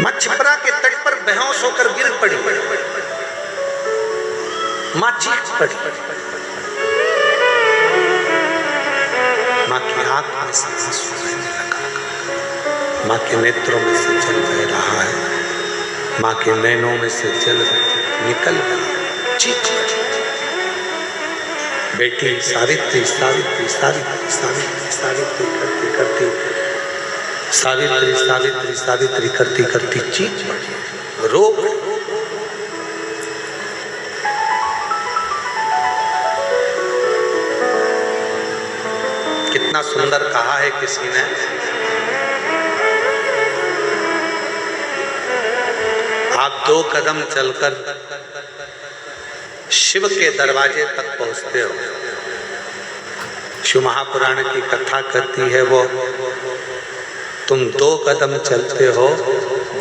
माँ छिपरा के तट पर बेहोश होकर गिर पड़ी, माँ चीख पड़ी, माँ की आंख में से आंसू बहने लगा, माँ के नेत्रों में से जल बह रहा है, माँ के नैनों में से जल निकल गया। चीख बेटी सावित्री सावित्री सावित्री सावित्री सावित्री करती करती सावित्री सावित्री सावित्री करती करती चीख पड़ी, रो पड़ी। कितना सुंदर कहा है किसी ने, आप 2 कदम चलकर शिव के दरवाजे तक पहुंचते हो। शिव महापुराण की कथा कहती है वो तुम 2 कदम चलते हो,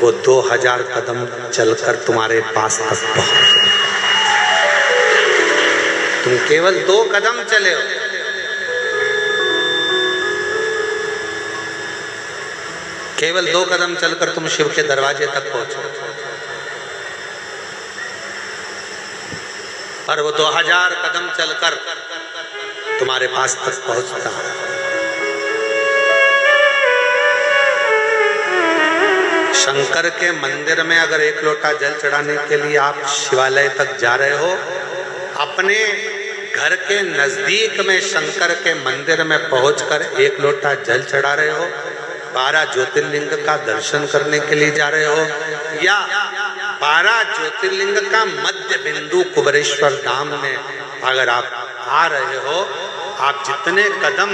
वो 2000 कदम चलकर तुम्हारे पास तक पहुंच। तुम केवल 2 कदम चले हो, केवल 2 कदम चलकर तुम शिव के दरवाजे तक पहुंचो, पर वो 2000 कदम चलकर तुम्हारे पास तक पहुंचता है। शंकर के मंदिर में अगर 1 लोटा जल चढ़ाने के लिए आप शिवालय तक जा रहे हो, अपने घर के नजदीक में शंकर के मंदिर में पहुंचकर 1 लोटा जल चढ़ा रहे हो, 12 ज्योतिर्लिंग का दर्शन करने के लिए जा रहे हो, या 12 ज्योतिर्लिंग का मध्य बिंदु कुबेरेश्वर धाम में अगर आप आ रहे हो, आप जितने कदम,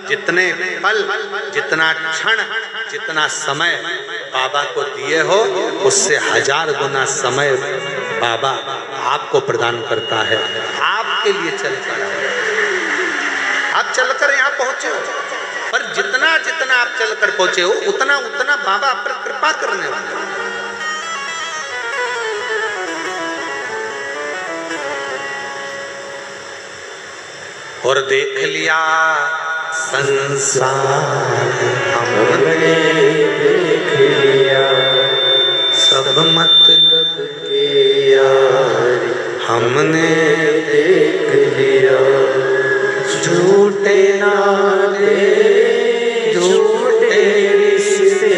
जितने पल, जितना क्षण, जितना समय बाबा को दिए हो, उससे 1000 गुना समय बाबा आपको प्रदान करता है। आपके लिए चलकर आप चलकर यहाँ पहुंचे हो, पर जितना जितना आप चलकर पहुंचे हो, उतना उतना बाबा आप पर कृपा करने वाले। और देख लिया संसार हमने, देख लिया सब मतलब के यार हमने, देख लिया झूठे नाते झूठे रिश्ते,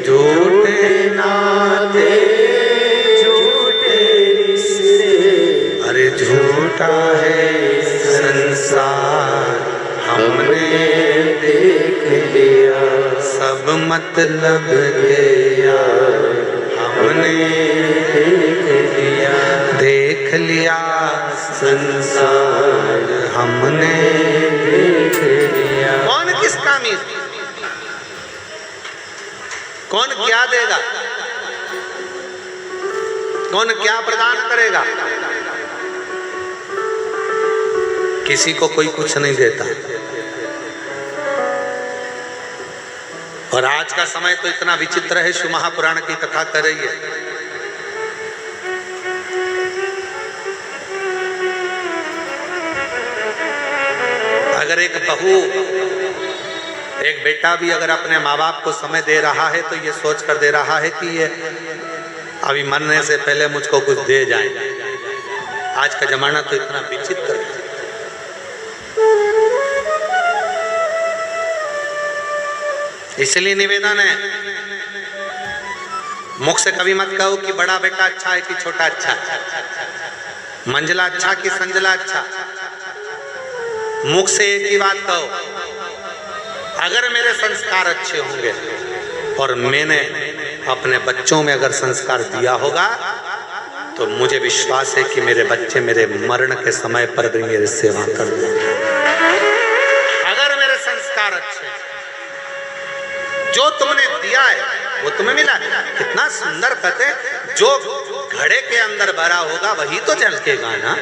झूठे नाते झूठे रिश्ते, अरे झूठा है संसार हमने, देख लिया सब मतलब के यार हमने, देख लिया संसार हमने, देख लिया। कौन किस कामी, कौन क्या देगा, कौन क्या प्रदान करेगा? किसी को कोई कुछ नहीं देता। और आज का समय तो इतना विचित्र है, शिव महापुराण की कथा कर रही है। अगर एक बहू, एक बेटा भी अगर अपने माँ बाप को समय दे रहा है तो ये सोच कर दे रहा है कि ये अभी मरने से पहले मुझको कुछ दे जाए। आज का जमाना तो इतना विचित्र है। इसलिए निवेदन है, मुख से कभी मत कहो कि बड़ा बेटा अच्छा है कि छोटा अच्छा है, मंझला अच्छा कि संजला अच्छा। मुख से एक ही बात कहो, अगर मेरे संस्कार अच्छे होंगे और मैंने अपने बच्चों में अगर संस्कार दिया होगा तो मुझे विश्वास है कि मेरे बच्चे मेरे मरण के समय पर भी मेरी सेवा कर देंगे। अगर मेरे संस्कार अच्छे, जो तुमने दिया है वो तुम्हें मिला। कितना सुंदर कहते, जो घड़े के अंदर भरा होगा वही तो झलकेगा ना।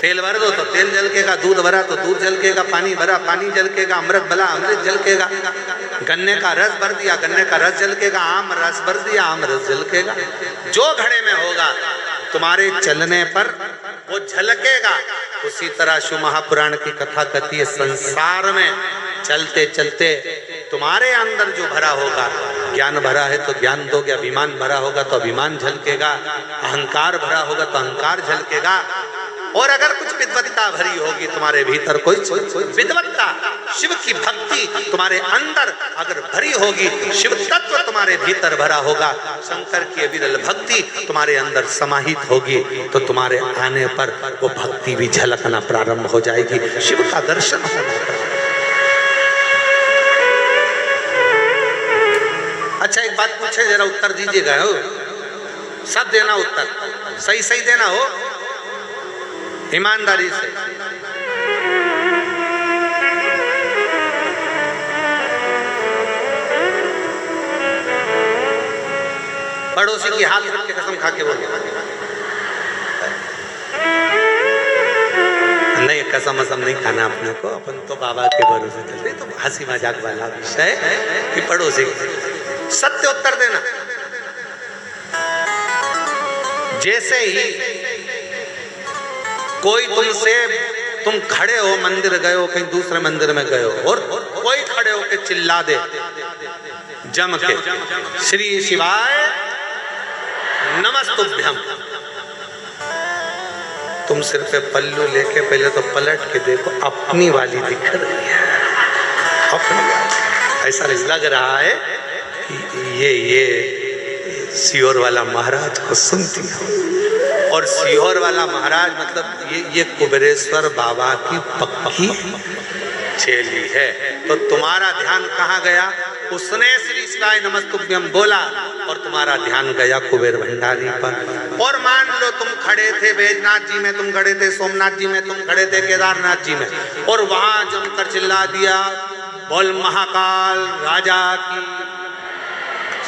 तेल भर दो तो तेल झलकेगा, दूध भरा तो दूध झलकेगा, पानी भरा पानी झलकेगा, अमृत भरा अमृत झलकेगा, गन्ने का रस भर दिया गन्ने का रस झलकेगा, आम रस भर दिया आम रस झलकेगा। जो घड़े में होगा तुम्हारे चलने पर वो झलकेगा। उसी तरह शिव महापुराण की कथा कहती है, संसार में चलते चलते तुम्हारे अंदर जो भरा होगा, ज्ञान भरा है तो ज्ञान दोगे, अभिमान भरा होगा तो अभिमान झलकेगा, अहंकार भरा होगा तो अहंकार झलकेगा। और अगर कुछ विद्वत्ता भरी होगी तुम्हारे भीतर, कोई विद्वत्ता, शिव की भक्ति तुम्हारे अंदर अगर भरी होगी, शिव तत्व तुम्हारे भीतर भरा होगा, शंकर की विरल भक्ति तुम्हारे अंदर समाहित होगी, तो तुम्हारे आने पर वो भक्ति भी झलकना प्रारंभ हो जाएगी, शिव का दर्शन होगा। अच्छा एक बात पूछे, जरा उत्तर दीजिएगा, हो सब देना उत्तर, सही सही देना हो, ईमानदारी से। पड़ोसी की हाथ रख के कसम खा के बोल, नहीं कसम असम नहीं खाना अपने को, अपन तो बाबा के भरोसे चलते, तो हंसी मजाक वाला विषय कि पड़ोसी सत्य उत्तर देना। जैसे ही कोई तुमसे, तुम खड़े हो, मंदिर गए हो, कहीं दूसरे मंदिर में गए हो, और कोई खड़े हो के चिल्ला दे जम के, श्री शिवाय नमस्तुभ्यम, तुम सिर पे पल्लू लेके पहले तो पलट के देखो, अपनी वाली दिख रही है, अपनी वाली, ऐसा लग रहा है कि ये सियोर वाला महाराज को सुनती हो, और सियोर वाला महाराज मतलब ये कुबेरेश्वर बाबा की पक्की चेली है। तो तुम्हारा ध्यान कहाँ गया? उसने श्री शिवाय नमस्तुभ्यम बोला और तुम्हारा ध्यान गया कुबेर भंडारी पर। और मान लो तुम खड़े थे बैजनाथ जी में, तुम खड़े थे सोमनाथ जी में, तुम खड़े थे केदारनाथ जी में, और वहां जमकर चिल्ला दिया बोल महाकाल राजा की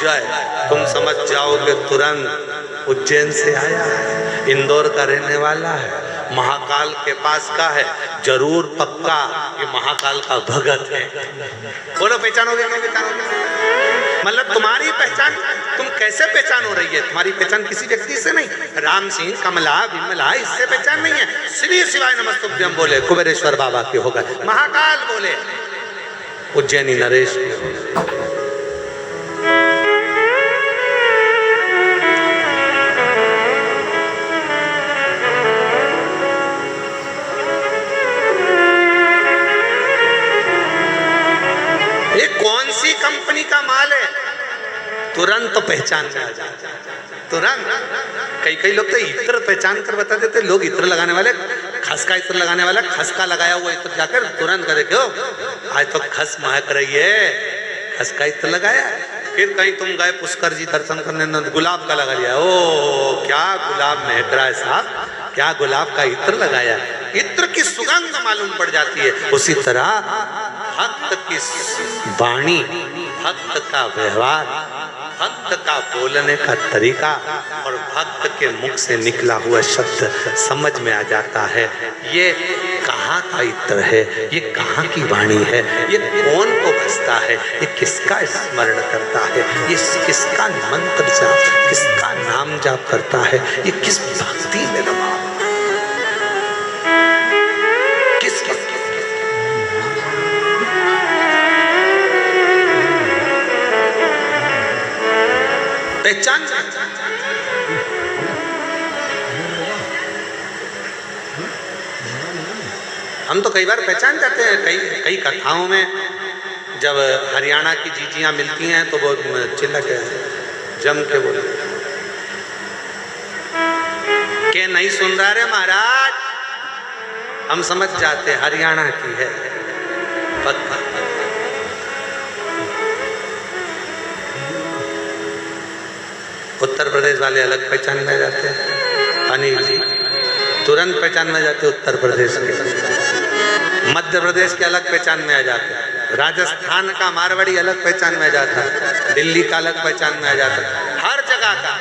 जय, तुम समझ जाओगे तुरंत उज्जैन से आया है, इंदौर का रहने वाला है, महाकाल के पास का है, जरूर पक्का ये महाकाल का भगत है। बोलो पहचानोगे नहीं पहचानोगे? मतलब तुम्हारी पहचान तुम कैसे पहचान हो रही है? तुम्हारी पहचान किसी व्यक्ति से नहीं, राम सिंह कमला विमला इससे पहचान नहीं है। श्री शिवाय नमस्तुभ्यम बोले कुबेरेश्वर बाबा के हो गए, महाकाल बोले उज्जैनी नरेश। ये कौन सी कंपनी का माल है? तुरंत तो पहचान में आ जाए, तुरंत। कई लोग तो इत्र पहचान कर बता देते, लोग इत्र लगाने वाले, खस का इत्र लगाने वाला खस का लगाया हुआ इत्र जाकर तुरंत करे, क्यों आज तो खस महक रही है, खस का इत्र लगाया। फिर कहीं तुम गए पुष्कर जी दर्शन करने, गुलाब का लगा लिया, ओ क्या गुलाब महक रहा है साहब, क्या गुलाब का इत्र लगाया, इत्र की सुगंध मालूम पड़ जाती है। उसी तरह भक्त की वाणी, भक्त का व्यवहार, भक्त का बोलने का तरीका और भक्त के मुख से निकला हुआ शब्द समझ में आ जाता है, ये कहाँ का इत्र है, ये कहाँ की वाणी है, ये कौन को बसता है, ये किसका स्मरण करता है, ये किसका मंत्र जाप, किसका नाम जाप करता है, ये किस भक्ति में रमा, पहचान। हम तो कई बार पहचान जाते हैं, कई कथाओं में जब हरियाणा की जीजियां मिलती हैं तो वो चिल्ला के जम के बोले के नहीं सुन रहा रे महाराज, हम समझ जाते हरियाणा की है पक्का। उत्तर प्रदेश वाले अलग पहचान में जाते हैं, अनिल जी तुरंत पहचान में जाते, उत्तर प्रदेश के, मध्य प्रदेश के अलग पहचान में आ जाते हैं, राजस्थान का मारवाड़ी अलग पहचान में आ जाता है, दिल्ली का अलग पहचान में आ जाता है, हर जगह का,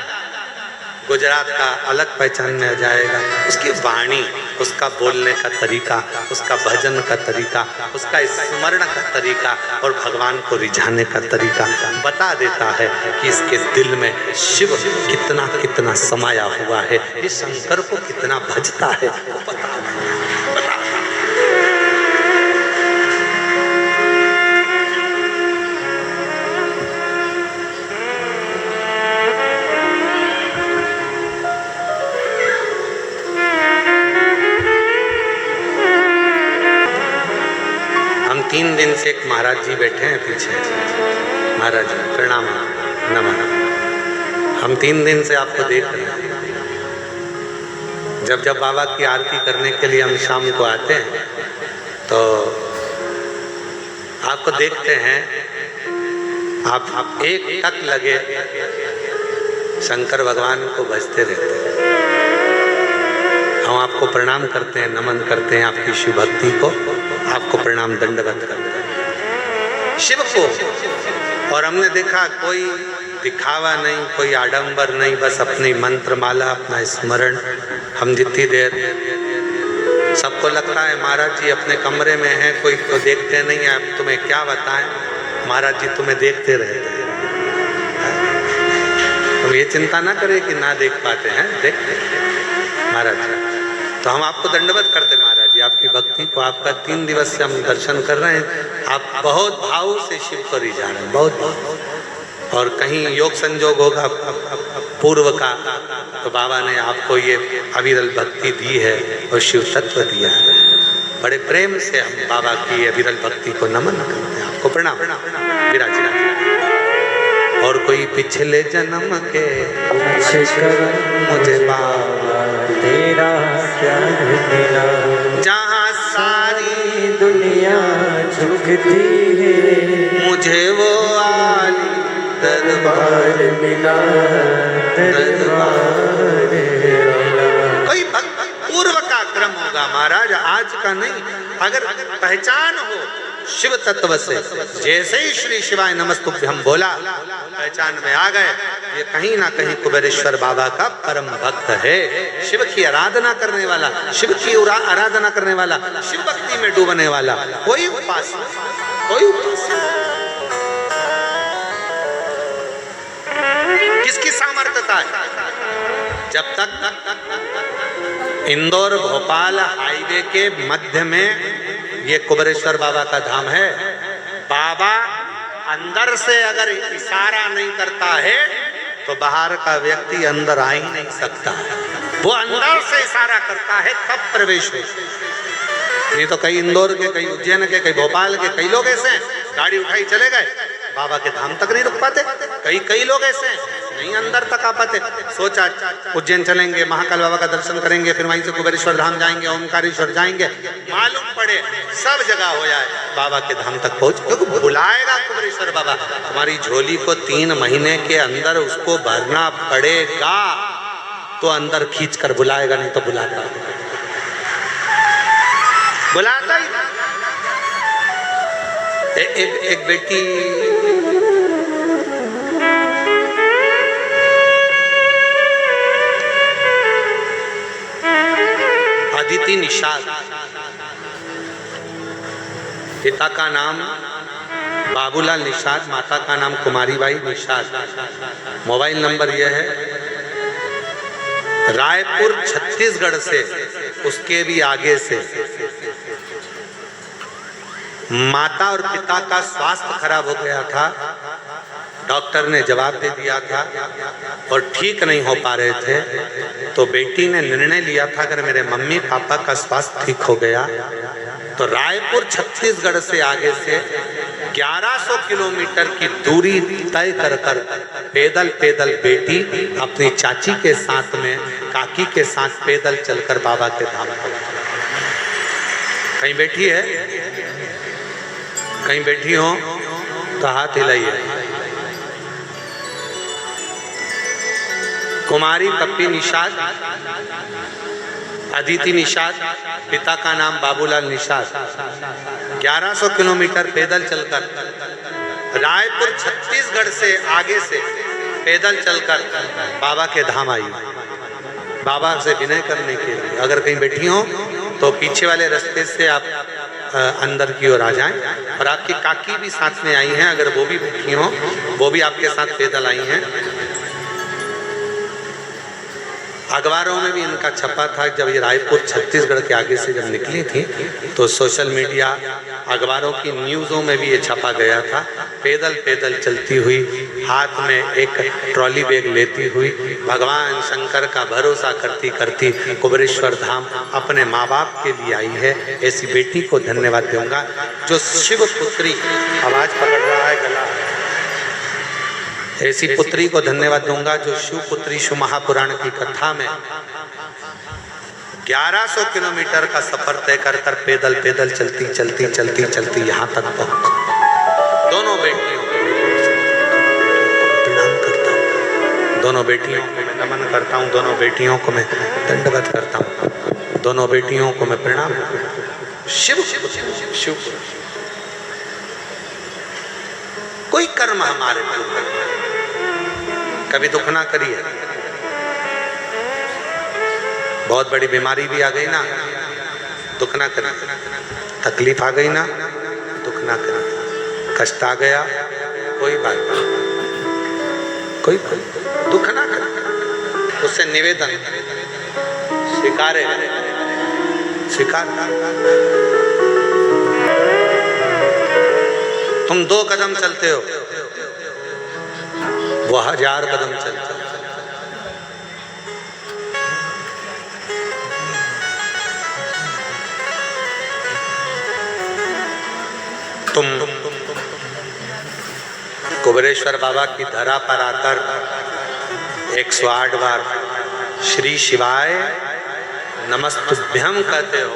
गुजरात का अलग पहचान में आ जाएगा। उसकी वाणी, उसका बोलने का तरीका, उसका भजन का तरीका, उसका स्मरण का तरीका और भगवान को रिझाने का तरीका बता देता है कि इसके दिल में शिव कितना कितना समाया हुआ है, ये शंकर को कितना भजता है, वो बता। 3 दिन से एक महाराज जी बैठे हैं पीछे। महाराज जी प्रणाम, नमन। हम 3 दिन से आपको देख रहे हैं। जब जब बाबा की आरती करने के लिए हम शाम को आते हैं तो आपको देखते हैं, आप एक टक लगे शंकर भगवान को भजते रहते हैं। हम आपको प्रणाम करते हैं, नमन करते हैं आपकी शिव भक्ति को, आपको प्रणाम दंडवत करते हैं शिव को। और हमने देखा कोई दिखावा नहीं, कोई आडंबर नहीं, बस अपनी मंत्र माला, अपना स्मरण। हम जितनी देर, सबको लगता है महाराज जी अपने कमरे में हैं, कोई तो देखते नहीं है। अब तुम्हें क्या बताएं, महाराज जी तुम्हें देखते रहते हैं। तो ये चिंता ना करें कि ना देख पाते हैं, देखते हैं महाराज जी। तो हम आपको दंडवत करते हैं महाराज जी, आपकी भक्ति को। आपका 3 दिवस से हम दर्शन कर रहे हैं। आप बहुत भाव से शिव को रिझा रहे हैं, बहुत भाव। और कहीं योग संजोग होगा पूर्व का, तो बाबा ने आपको ये अविरल भक्ति दी है और शिव तत्व दिया है। बड़े प्रेम से हम बाबा की अविरल भक्ति को नमन करते हैं, आपको प्रणाम। विराज और कोई पिछले जन्म के मुझे बाबा तेरा प्यार मिला, जहाँ सारी दुनिया झुकती है, मुझे वो आली दरबार मिला, दरबार मिला। कोई पूर्व का क्रम होगा महाराज, आज का नहीं। अगर पहचान हो शिव तत्व से, जैसे ही श्री शिवाय नमस्तुभ्यम बोला, पहचान में आ गए, ये कहीं ना कहीं कुबेरेश्वर बाबा का परम भक्त है। शिव की आराधना करने वाला, शिव की आराधना करने वाला, शिव भक्ति में डूबने वाला कोई उपासक, कोई उपासक किसकी सामर्थ्यता है? जब तक इंदौर भोपाल हाईवे के मध्य में ये कुबेरेश्वर बाबा का धाम है, बाबा अंदर से अगर इशारा नहीं करता है तो बाहर का व्यक्ति अंदर आ ही नहीं सकता। वो अंदर से इशारा करता है तब प्रवेश हो। नहीं तो कई इंदौर के, कई उज्जैन के, कई भोपाल के, कई लोग ऐसे हैं गाड़ी उठाई चले गए, बाबा के धाम तक नहीं रुक पाते। कई लोग ऐसे हैं नहीं अंदर तक आ पाते। सोचा उज्जैन चलेंगे, महाकाल बाबा का दर्शन करेंगे, फिर वहीं से कुबेरेश्वर धाम जाएंगे, ओमकारेश्वर जाएंगे, मालूम पड़े सब जगह हो जाए, बाबा के धाम तक पहुंच, क्योंकि बुलाएगा कुबेरेश्वर बाबा। हमारी झोली को 3 महीने के अंदर उसको भरना पड़ेगा, तो अंदर खींच कर बुलाएगा, नहीं तो बुलाता ही। एक बेटी अदिति निषाद, पिता का नाम बाबूलाल निषाद, माता का नाम कुमारी बाई निषाद। मोबाइल नंबर यह है, रायपुर छत्तीसगढ़ से, उसके भी आगे से। माता और पिता का स्वास्थ्य खराब हो गया था, डॉक्टर ने जवाब दे दिया था और ठीक नहीं हो पा रहे थे, तो बेटी ने निर्णय लिया था अगर मेरे मम्मी पापा का स्वास्थ्य ठीक हो गया तो रायपुर छत्तीसगढ़ से आगे से 1100 किलोमीटर की दूरी तय कर कर पैदल बेटी अपनी चाची के साथ में, काकी के साथ पैदल चलकर बाबा के धाम पर। कहीं बैठी है, कहीं बैठी हो तो हाथ हिलाइए। कुमारी पप्पी निषाद, अदिति निषाद, पिता का नाम बाबूलाल निषाद, 1100 किलोमीटर पैदल चलकर रायपुर छत्तीसगढ़ से आगे से पैदल चलकर बाबा के धाम आई, बाबा से विनय करने के लिए। अगर कहीं बैठी हो तो पीछे वाले रास्ते से आप अंदर की ओर आ जाएं। और आपकी काकी भी साथ में आई हैं, अगर वो भी बैठी हो, वो भी आपके साथ पैदल आई हैं। अखबारों में भी इनका छपा था। जब ये रायपुर छत्तीसगढ़ के आगे से जब निकली थी तो सोशल मीडिया अखबारों की न्यूज़ों में भी ये छपा गया था। पैदल पैदल चलती हुई, हाथ में एक ट्रॉली बैग लेती हुई, भगवान शंकर का भरोसा करती करती कुबेरेश्वर धाम अपने माँ बाप के लिए आई है। ऐसी बेटी को धन्यवाद दूंगा जो शिव पुत्री, आवाज पकड़ रहा है गला, ऐसी पुत्री को धन्यवाद दूंगा जो शिव पुत्री शिव महापुराण की कथा में 1100 किलोमीटर का सफर तय कर कर पैदल पैदल चलती चलती चलती चलती यहाँ तक पहुंच। दोनों बेटियों को प्रणाम करता हूँ, दोनों बेटियों को मैं नमन करता हूँ, दोनों बेटियों को मैं दंडवत करता हूँ, दोनों बेटियों को मैं प्रणाम। शिव शिव कोई कर्म हमारे ऊपर कभी दुख ना करिए। बहुत बड़ी बीमारी भी आ गई ना, दुख ना करिए। तकलीफ आ गई ना, दुख ना करिए। कष्ट आ गया, कोई बात नहीं, कोई दुख ना करिए। उससे निवेदन स्वीकारे, स्वीकार। तुम 2 कदम चलते हो, वो 1000 कदम चलते हो। तुम कुबेरेश्वर बाबा की धरा पर आकर 108 बार श्री शिवाय नमस्तुभ्यम कहते हो।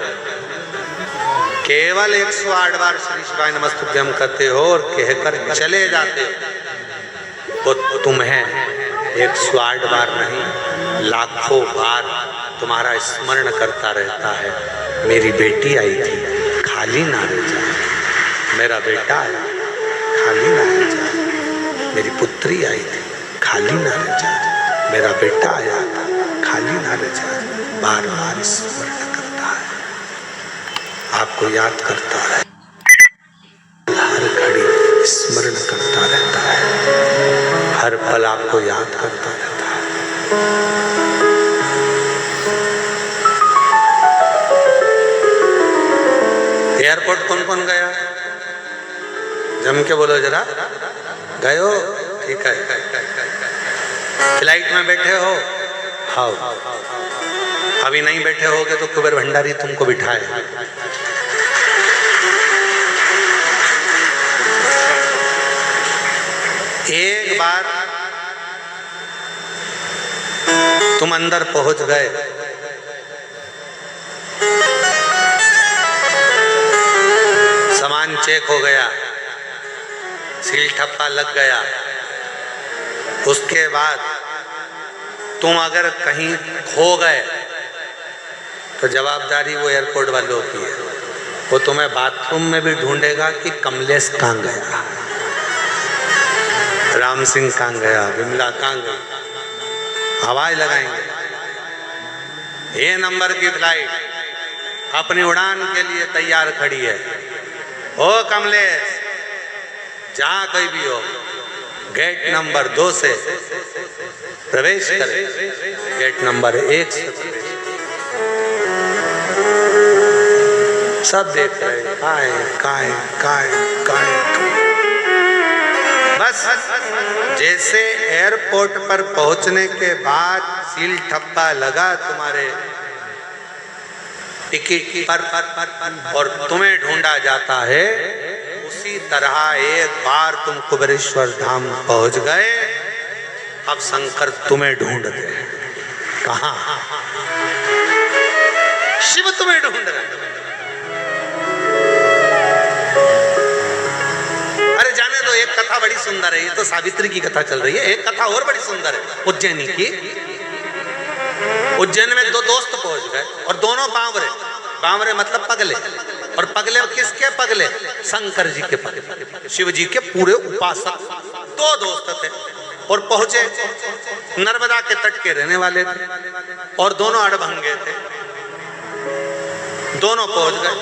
केवल 108 बार श्री शिवाय नमस्तुभ्यम कहते हो और कहकर चले जाते हो तो तुम्हें 108 बार नहीं, लाखों बार तुम्हारा स्मरण करता रहता है। मेरी बेटी आई थी, खाली ना रह जाए। मेरा बेटा आया, खाली ना रह जाए। मेरी पुत्री आई थी, खाली ना रह जाए। मेरा बेटा आया था, खाली ना रह जाए। बार बार स्मरण करता है, आपको याद करता है, हर घड़ी स्मरण करता रहता है, हर पल आपको याद करता रहता है। एयरपोर्ट कौन कौन गया? जम के बोलो जरा। गए हो? ठीक है। फ्लाइट में बैठे हो? हाँ। अभी नहीं बैठे होगे तो कुबेर भंडारी तुमको बिठाए। एक बार तुम अंदर पहुंच गए, सामान चेक हो गया, सील ठप्पा लग गया, उसके बाद तुम अगर कहीं खो गए तो जवाबदारी वो एयरपोर्ट वालों की है। वो तुम्हें बाथरूम में भी ढूंढेगा कि कमलेश कहाँ गया, राम सिंह कहाँ गया, विमला कहाँ गई, आवाज लगाएंगे। ये नंबर की फ्लाइट अपनी उड़ान के लिए तैयार खड़ी है। ओ कमलेश, जहां कोई भी हो, गेट नंबर 2 से प्रवेश करे, गेट नंबर 1 से प्रवेश। सब देख रहे हैं, काय बस जैसे एयरपोर्ट पर पहुंचने के बाद सील ठप्पा लगा तुम्हारे टिकट पर और तुम्हें ढूंढा जाता है, उसी तरह एक बार तुम कुबेरेश्वर धाम पहुंच गए, अब शंकर तुम्हें ढूंढ रहे। कहाँ? शिव तुम्हें ढूंढ रहे। अरे जाने दो, एक कथा बड़ी सुंदर है, ये तो सावित्री की कथा चल रही है। एक कथा और बड़ी सुंदर है उज्जैनी की। उज्जैन में 2 दोस्त पहुंच गए और दोनों बावरे, बावरे मतलब पगले, और पगले किसके पगले? शंकर जी के पगले, शिव जी के पूरे उपासक। 2 दोस्त थे और पहुंचे, नर्मदा के तट के रहने वाले थे और दोनों अड़भंगे थे। दोनों पहुंच गए।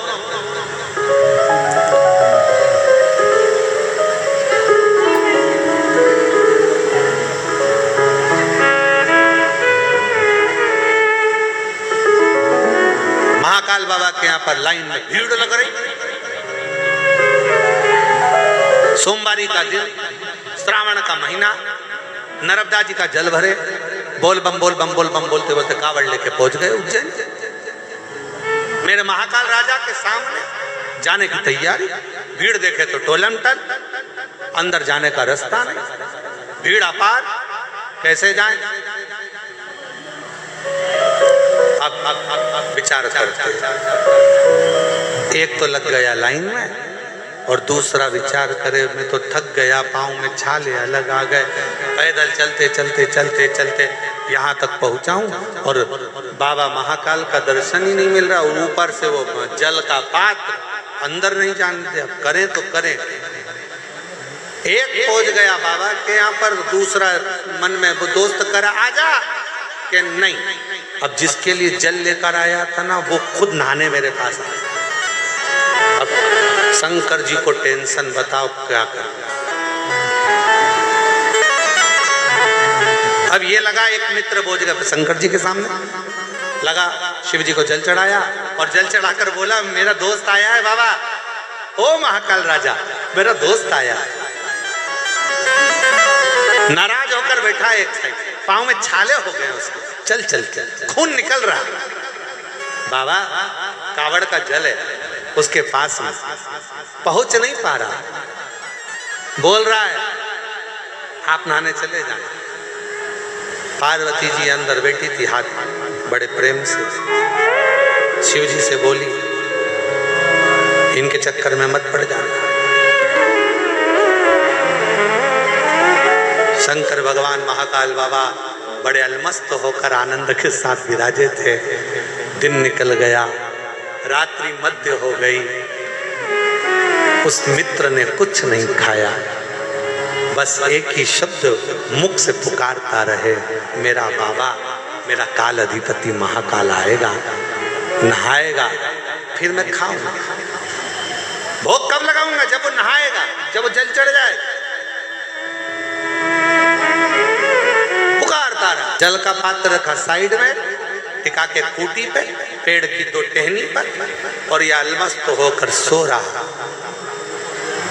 बाबा के यहाँ पर लाइन में भीड़ लग रही। सोमवारी का दिन, श्रावण का महीना, नर्मदा जी का जल भरे, बोल बम बोलते बोलते कावड़ लेके पहुंच गए उज्जैन। मेरे महाकाल राजा के सामने जाने की तैयारी, भीड़ देखे तो टोलम टल, अंदर जाने का रास्ता नहीं, भीड़ अपार, कैसे जाएं? अब विचार करते, एक तो लग गया लाइन में और दूसरा विचार करे मैं तो थक गया, पाँव में छाले अलग आ गए, पैदल चलते चलते चलते चलते यहाँ तक पहुँचाऊँ और बाबा महाकाल का दर्शन ही नहीं मिल रहा, ऊपर से वो जल का पात्र, अंदर नहीं जानते, अब करें तो करें। एक पहुँच गया बाबा के यहाँ पर, दूसरा मन में वो दोस्त करा आजा कि नहीं, अब जिसके लिए जल लेकर आया था ना वो खुद नहाने मेरे पास आया। अब शंकर जी को टेंशन, बताओ क्या कर। अब ये लगा एक मित्र बोझ गया शंकर जी के सामने, लगा शिव जी को जल चढ़ाया और जल चढ़ाकर बोला मेरा दोस्त आया है बाबा, ओ महाकाल राजा मेरा दोस्त आया है। नाराज होकर बैठा एक साइड, पाँव में छाले हो गए उसके, चल चल चल खून निकल रहा। बाबा कावड़ का जल है उसके पास में, पहुंच नहीं पा रहा, बोल रहा है आप नहाने चले जाए। पार्वती जी अंदर बैठी थी, हाथ बड़े प्रेम से शिव जी से बोली इनके चक्कर में मत पड़ जाना। शंकर भगवान महाकाल बाबा बड़े अलमस्त होकर आनंद के साथ विराजे थे। दिन निकल गया, रात्रि मध्य हो गई, उस मित्र ने कुछ नहीं खाया, बस एक ही शब्द मुख से पुकारता रहे मेरा बाबा, मेरा काल अधिपति महाकाल आएगा, नहाएगा, फिर मैं खाऊंगा। भोग कब लगाऊंगा? जब वो नहाएगा, जब वो जल चढ़ जाए। पुकारता रहा, जल का पात्र रखा साइड में, टिका के खूंटी पे, पेड़ की दो टहनी पर, और यह अलमस्त होकर सो रहा।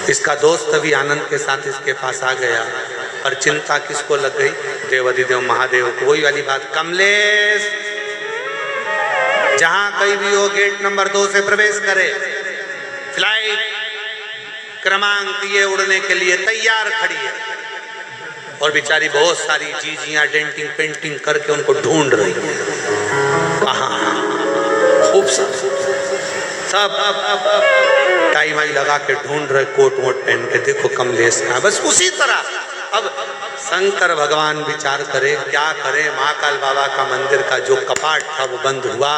इसका दोस्त भी आनंद के साथ इसके पास आ गया, पर चिंता किसको लग गई? देवाधिदेव महादेव को। वही वाली बात, कमलेश जहां कहीं भी हो गेट नंबर 2 से प्रवेश करे, फ्लाइट क्रमांक ये उड़ने के लिए तैयार खड़ी है, और बेचारी बहुत सारी चीजियां डेंटिंग पेंटिंग करके उनको ढूंढ रही है। खूब सब टाई माई लगा के ढूंढ रहे, कोट वोट पहन के, देखो कमलेश का। बस उसी तरह अब शंकर भगवान विचार करे क्या करे। महाकाल बाबा का मंदिर का जो कपाट था वो बंद हुआ।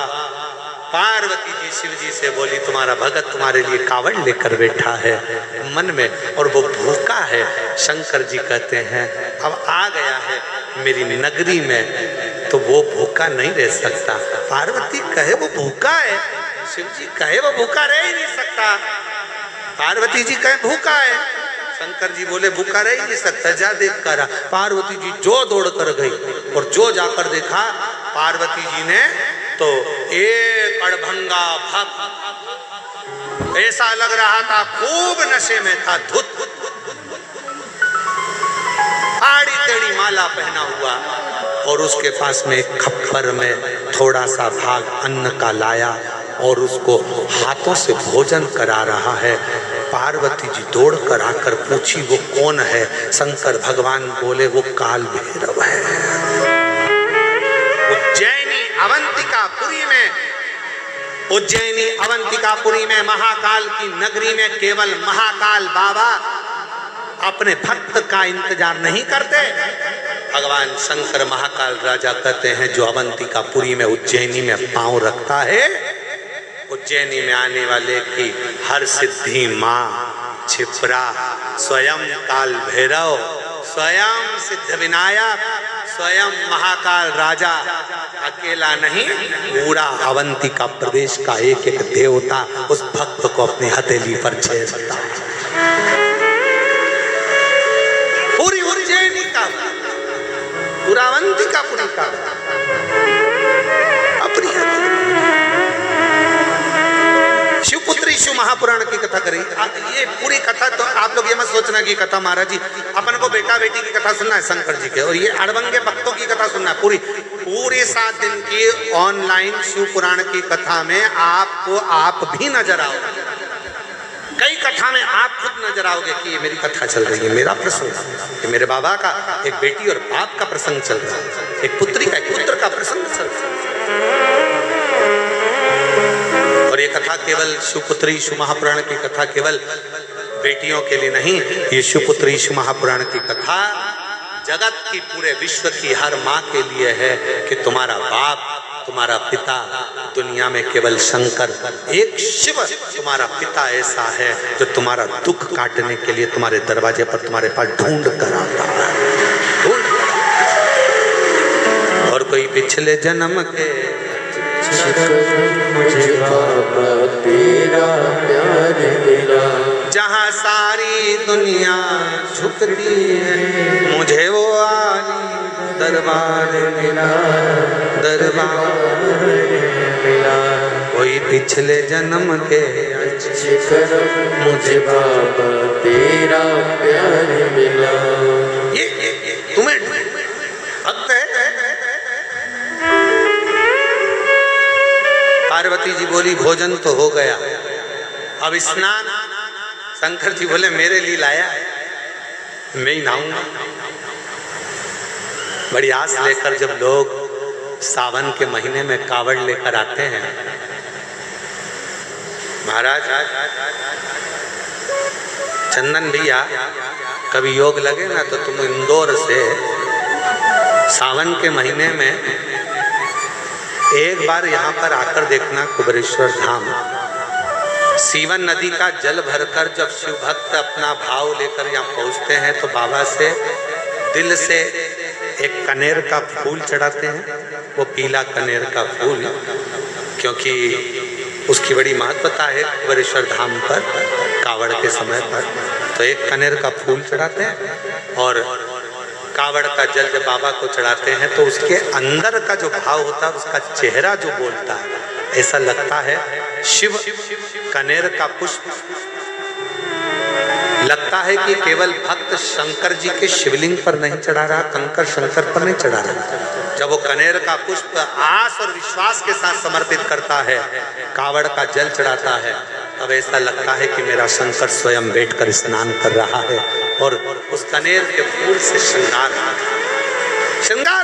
पार्वती जी शिव जी से बोली तुम्हारा भगत तुम्हारे लिए कावड़ लेकर बैठा है मन में, और वो भूखा है। शंकर जी कहते हैं अब आ गया है मेरी नगरी में तो वो भूखा नहीं रह सकता। पार्वती कहे वो भूखा है, शिव जी कहे वो भूखा रह ही नहीं सकता। पार्वती जी कहे भूखा है, शंकर जी बोले भूखा रह ही नहीं सकता, जा देख कर। पार्वती जी जो दौड़ कर गई और जो जाकर देखा, पार्वती जी ने तो एक अड़भंगा भक्त, ऐसा लग रहा था खूब नशे में था, धुत आड़ी टेढ़ी माला पहना हुआ, और उसके पास में एक खप्पर में थोड़ा सा भाग अन्न का लाया और उसको हाथों से भोजन करा रहा है। पार्वती जी दौड़ कर आकर पूछी वो कौन है? शंकर भगवान बोले वो काल भैरव है। उज्जैनी अवंतिकापुरी में महाकाल की नगरी में केवल महाकाल बाबा अपने भक्त का इंतजार नहीं करते। भगवान शंकर महाकाल राजा कहते हैं जो अवंतिकापुरी में उज्जैनी में पांव रखता है, उज्जैनी में आने वाले की हर सिद्धि माँ छिपरा, स्वयं काल भैरव, स्वयं सिद्ध विनायक, स्वयं महाकाल राजा अकेला नहीं, पूरा अवंतिका प्रदेश का एक एक देवता उस भक्त को अपनी हथेली पर छेड़ता है। पूरी उज्जैनी का, पूरा अवंतिकापुरी का अपनी हथेली। कथा करी। ये पूरी कथा तो आप लोग ये मत सोचना कि कथा महाराज जी अपन को बेटा बेटी की कथा सुनना है शंकर जी के, और ये अड़बंगे भक्तों की कथा सुनना है। पूरी 7 दिन की ऑनलाइन शिव पुराण की कथा में आपको आप भी नजर आओगे। कई कथा में आप खुद नजर आओगे कि ये मेरी कथा चल रही है, मेरा प्रसंग, ये मेरे बाबा का एक बेटी और बाप का प्रसंग चल रहा है, एक पुत्री का एक पुत्र का प्रसंग चल रहा है। और ये कथा केवल शिवपुत्री शिव महापुराण की कथा केवल बेटियों के लिए नहीं, ये शिवपुत्री शिव महापुराण की कथा जगत की पूरे विश्व की हर माँ के लिए है कि तुम्हारा बाप तुम्हारा पिता दुनिया में केवल शंकर, एक शिव तुम्हारा पिता ऐसा है जो तुम्हारा दुख काटने के लिए तुम्हारे दरवाजे पर तुम्हारे पास ढूंढ कर आता है, ढूंढ कर। और कोई पिछले जन्म के मुझे बाबा तेरा प्यार मिला, जहाँ सारी दुनिया झुकती है मुझे वो आली दरबार मिला, दरबार मिला। कोई पिछले जन्म के अच्छे कर्म मुझे बाबा तेरा प्यार मिला। ये तुम्हें भक्त है। पार्वती जी बोली भोजन तो हो गया, अब स्नान। शंकर जी बोले मेरे लिए लाया, मैं ही नहाऊंगा। बड़ी आस लेकर जब लोग सावन के महीने में कावड़ लेकर आते हैं, महाराज चंदन भैया कभी योग लगे ना तो तुम इंदौर से सावन के महीने में एक बार यहाँ पर आकर देखना। कुबेरेश्वर धाम सीवन नदी का जल भरकर जब शिव भक्त अपना भाव लेकर यहाँ पहुँचते हैं तो बाबा से दिल से एक कनेर का फूल चढ़ाते हैं। वो पीला कनेर का फूल, क्योंकि उसकी बड़ी महत्वता है कुबेरेश्वर धाम पर कावड़ के समय पर। तो एक कनेर का फूल चढ़ाते हैं और कावड़ का जल जब बाबा को चढ़ाते हैं तो उसके अंदर का जो भाव होता है, उसका चेहरा जो बोलता है, ऐसा लगता है शिव कनेर का पुष्प, लगता है कि केवल भक्त शंकर जी के शिवलिंग पर नहीं चढ़ा रहा, कंकर शंकर पर नहीं चढ़ा रहा। जब वो कनेर का पुष्प आस और विश्वास के साथ समर्पित करता है, कावड़ का जल चढ़ाता है, तब ऐसा लगता है कि मेरा शंकर स्वयं बैठकर स्नान कर रहा है और उस कनेर के फूल से श्रृंगार